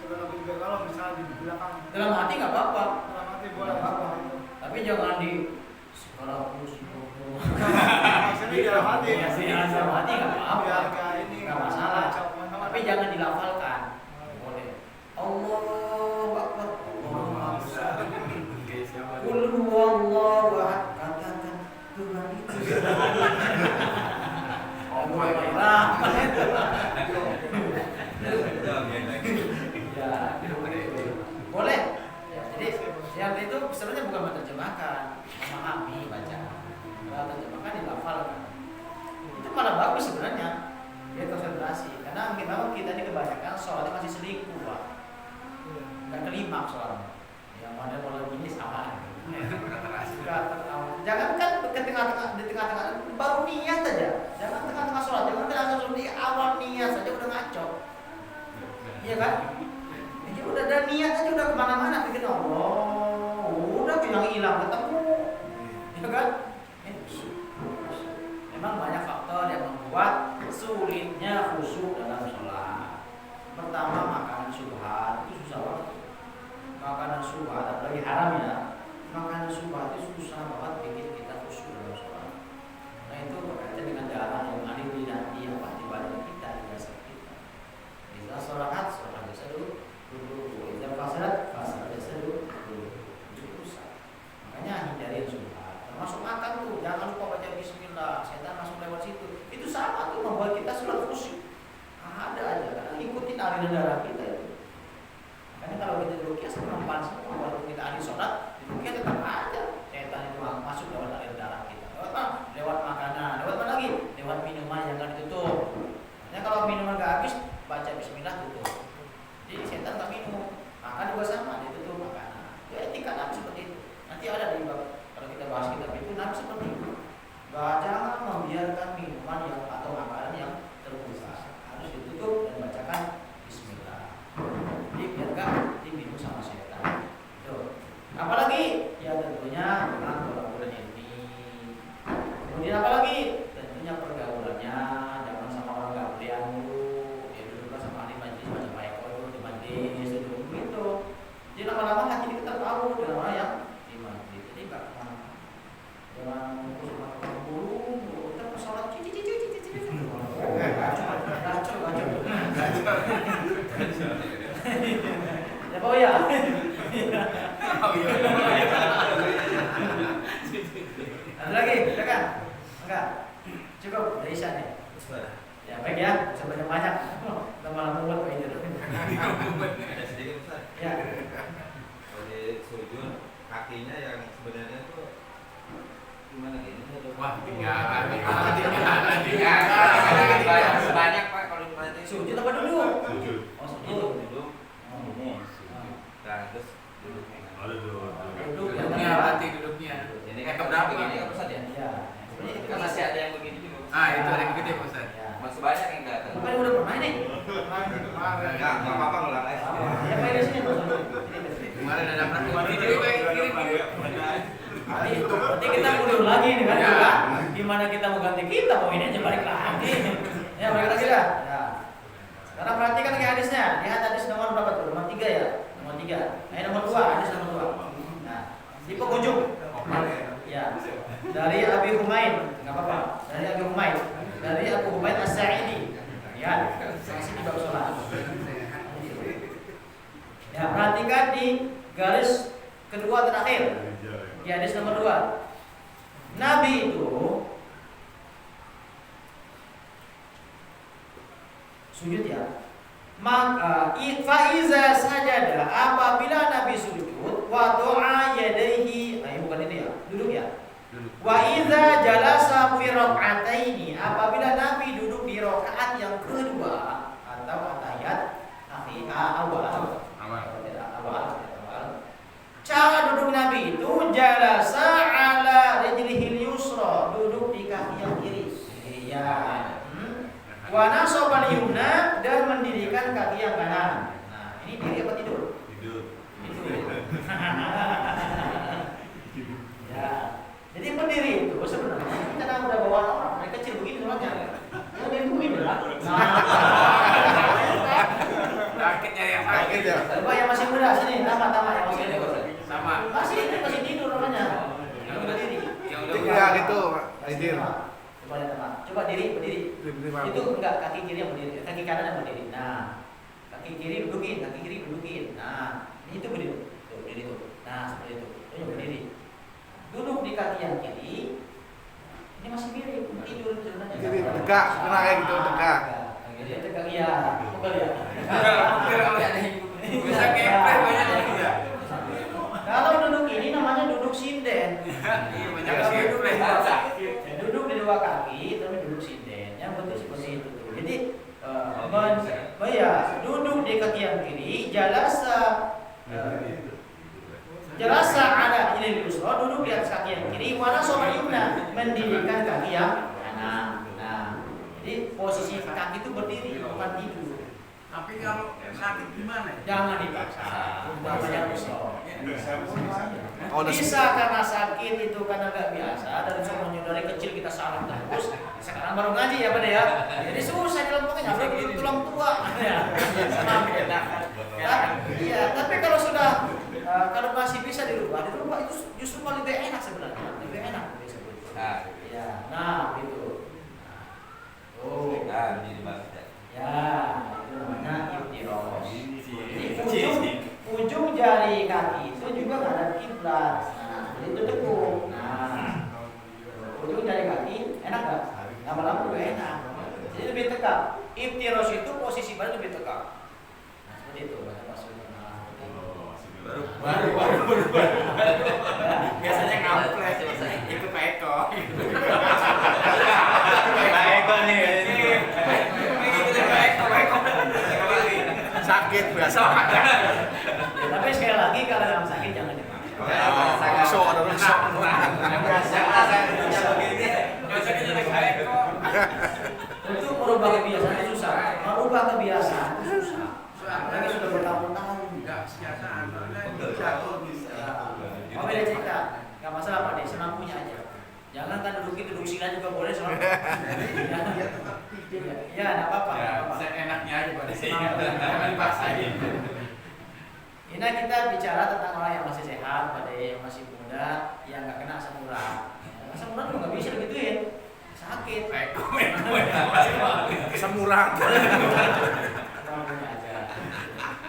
segala juga kalau misalnya di belakang Dalam hati nggak apa-apa. dalam hati boleh apa itu. Tapi jangan di sekolah Maksudnya di dalam hati. Ya sih, dalam hati nggak apa-apa. Biar nggak ini Nggak masalah. Tapi jangan dilafalkan. Oh. Boleh. Allahu Akbar. Allahu Akbar. Siapa Qul huwallahu ahad. Katakan Tuhan itu. Oh, baiklah. Ya, boleh. Ya, jadi yang itu sebenarnya bukan menerjemahkan, memahami bacaan. Kalau terjemahkan dilafalkan. Itu malah bagus sebenarnya. Dia konsentrasi. Karena memang kita ini kebanyakan sholatnya masih selingkuh, Pak. Nggak kelima sholatnya. Yang model gini sama. Jangan kan di tengah-tengah baru niat aja. Jangan tengah-tengah sholat, jangan langsung di awal niat saja udah ngaco. Iya kan? Jadi udah ada niat aja udah kemana-mana bikin Allah, udah hilang ketemu, ya kan? Memang banyak faktor yang membuat sulitnya khusyuk dalam sholat. Pertama makanan syubhat itu susah banget. Makanan syubhat apalagi haram ya. Makanan syubhat itu susah banget bikin kita khusyuk dalam sholat. Nah itu berkaitan dengan darah yang ada di badan kita, di jasad kita. Bisa sholat jasa dulu. Jika fasadat jasa dulu. Itu rusak. Makanya hindari syubhat. Termasuk makan tuh, jangan lupa baca bismillah. Setan masuk lewat situ. Itu sama tuh membuat kita sholat khusyuk. Ada aja karena ikutin aliran darah kita itu. Makanya kalau kita ruqyah mempan semua walaupun kita ahli sholat, ruqyah tetap aja setan itu masuk lewat aliran darah kita. Lewat makanan, lewat apa lagi? Lewat minuman jangan ditutup. Makanya kalau minuman nggak habis, baca bismillah tutup. Jadi setan nggak minum, makan juga sama ditutup makanan. Ya etika Nabi seperti itu. Nanti ada di bab kalau kita bahas kitab itu Nabi seperti itu. Jangan membiarkan minuman yang atau makanan yang terbuka. Harus ditutup dan bacakan bismillah. Jadi biar nggak diminum sama setan. Tuh. Apalagi duduk gitu. Jadi lama-lama hati kita tahu dengan orang yang iman. Jadi nggak kemana-mana. Jangan buru-buru, kita sholat ya Pak ya. Ada lagi, silakan. Enggak. Cukup dari sana. Ya baik ya, sebanyak banyak. Lama-lama buat Pak Idir. Ada sedikit Ustaz. Ya. Kalau di sujud kakinya yang sebenarnya itu gimana gini? Wah, tinggalan. Sebanyak Pak kalau di Sujud apa duduk? sujud. Oh sujud. Duduk. Ini sujud. Nah, terus duduk. Duduk Duduknya yang hati duduknya. Ini Kayak keberapa? begini kan Ustaz ya? Ya. Sebenarnya itu Kan masih ada yang begini juga. Ah, itu ada yang gede Pak Ustaz. Ya. Masih banyak yang datang. Bukan udah pernah ini. Enggak apa-apa ngulang aja. Ya Pak di sini Pak. Kemarin ada pertemuan video kirim. Nanti kita mundur lagi nih kan, Ya. juga. Gimana kita mau ganti kita, mau ini aja balik lagi. Ya balik lagi dah. Ya. Sekarang perhatikan lagi hadisnya. Lihat hadis nomor berapa tuh? Nomor 3 ya. Nomor 3. Nomor 2. Hadis nomor 2. Nah, di penghujung. Ya. Dari Abi Humaid, nggak apa-apa. Dari Abi Humaid. Dari Abu Humaid As-Sa'idi. Ya. Masih di bab sholat. Ya, perhatikan di garis kedua terakhir. Di hadis nomor 2. Nabi itu sujud ya. Maka faiza sajada, apabila Nabi sujud, wa doa yadaihi, bukan ini ya, duduk ya. Wa iza jalasa fi rak'ataini, apabila Nabi duduk di rakaat yang kedua atau tahiyat awal. Cara duduk Nabi itu jalasa ala rijlihil yusra, duduk di kaki yang kiri. Iya. Wa nasabal yumna, dan mendirikan kaki yang kanan. Nah, ini diri apa tidur? Tidur. Ya. Jadi berdiri itu sebenarnya kita kan udah bawa orang dari kecil begini sholatnya. Ya dari begini lah. Sakitnya yang sakit ya. Coba yang masih muda sini, tamat yang masih muda. Sama. Masih tidur namanya. Yang udah diri. Yang udah Tiga gitu, Pak Idir. Coba lihat teman. Coba diri berdiri. Itu enggak kaki kiri yang berdiri, kaki kanan yang berdiri. Nah, kaki kiri dudukin, kaki kiri dudukin. Nah, ini tuh berdiri. Tuh, berdiri tuh. Nah, seperti itu. Itu yang berdiri. Duduk di kaki yang kiri. Ini masih mirip tidur sebenarnya. Jadi tegak, kena kayak gitu, tegak. Jadi tegak ya. Coba lihat. Bisa kepres banyak ya. Kalau duduk ini namanya duduk sinden. Iya, banyak Kalau kepres. duduk di dua kaki, tapi duduk sinden. Yang betul seperti itu tuh. Jadi duduk di kaki yang kiri, jalasa ada ini yusra, duduk di atas kaki yang kiri, wana soal yumna, mendirikan kaki yang kanan. Nah, jadi posisi kaki itu berdiri, bukan tidur. Tapi kalau sakit gimana? Jangan dipaksa. Jangan Oh, bisa karena sakit itu karena nggak biasa, dan semuanya dari kecil kita salah terus. Sekarang baru ngaji ya pada ya. Jadi susah dalam pokoknya apalagi tulang tua. Iya, tapi kalau sudah kalau masih bisa dirubah itu justru paling lebih enak sebenarnya, lebih enak disebut. Ya, nah gitu. Oh, Nah, ini dimaksud. ya, itu namanya iftirosh. Ujung jari kaki itu juga menghadap kiblat. Nah, jadi itu tekuk. Nah, ujung jari kaki enak nggak? Lama-lama juga enak. Jadi lebih tegak. Iftirosh itu posisi badan lebih tegak. Nah, seperti itu bahasa maksudnya. Baru. Biasanya ngapres. Itu Pak Eko. Pak Eko nih. Sakit biasa. Ya, tapi sekali lagi kalau yang sakit jangan dipaksa. Rusuk, ada rusuk. Untuk merubah kebiasaan itu susah. Merubah kebiasaan itu susah. Apalagi sudah bertahun-tahun. Enggak, biasaan. Oh beda cerita. Gak masalah Pak De, semampunya aja. Jangan kan duduk sila juga boleh soalnya. Ya, enggak apa-apa. Ya, enaknya aja Pak De. Jangan dipaksain. Ini kita bicara tentang orang yang masih sehat, pada yang masih muda, yang nggak kena asam urat. Asam urat juga nggak bisa digituin, sakit. Semurat.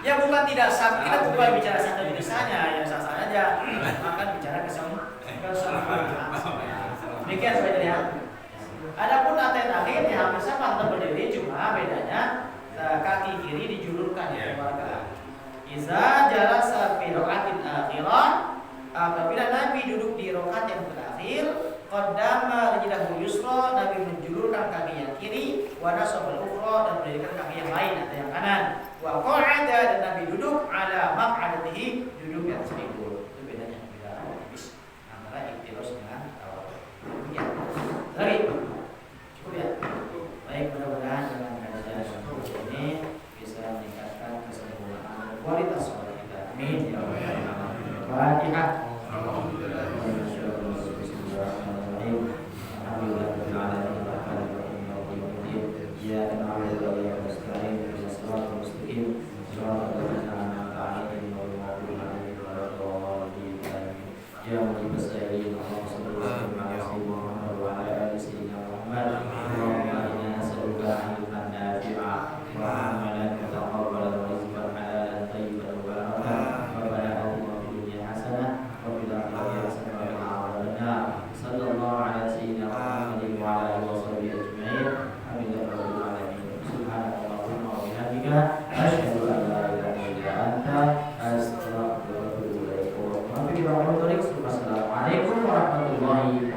Ya bukan tidak sakit, kita bukan bicara sakit biasanya, yang sah-sah aja. Makan bicara kesembuhan. Demikian saja ya. Adapun aten akhir yang hampir sama tetap berdiri, cuma bedanya kaki kiri dijulurkan ya keluarga. Iza jalasa fi raqatin akhirah, apabila Nabi duduk di rakaat yang terakhir, qaddama rijlahu yusra, Nabi menjulurkan kaki yang kiri, wa nasabal ukhra, dan mendirikan kaki yang lain atau yang kanan. Wa qa'ada, dan Nabi duduk ala maq'adatihi, duduk yang seribu. Itu bedanya tipis antara iktirus dengan tawadhu. Ya. Lagi. Cukup ya. Baik, mudah-mudahan dengan kajian ini bisa meningkatkan kesempurnaan kualitas sholat kita. Amin ya rabbal alamin. Fatihah. Assalamualaikum warahmatullahi wabarakatuh.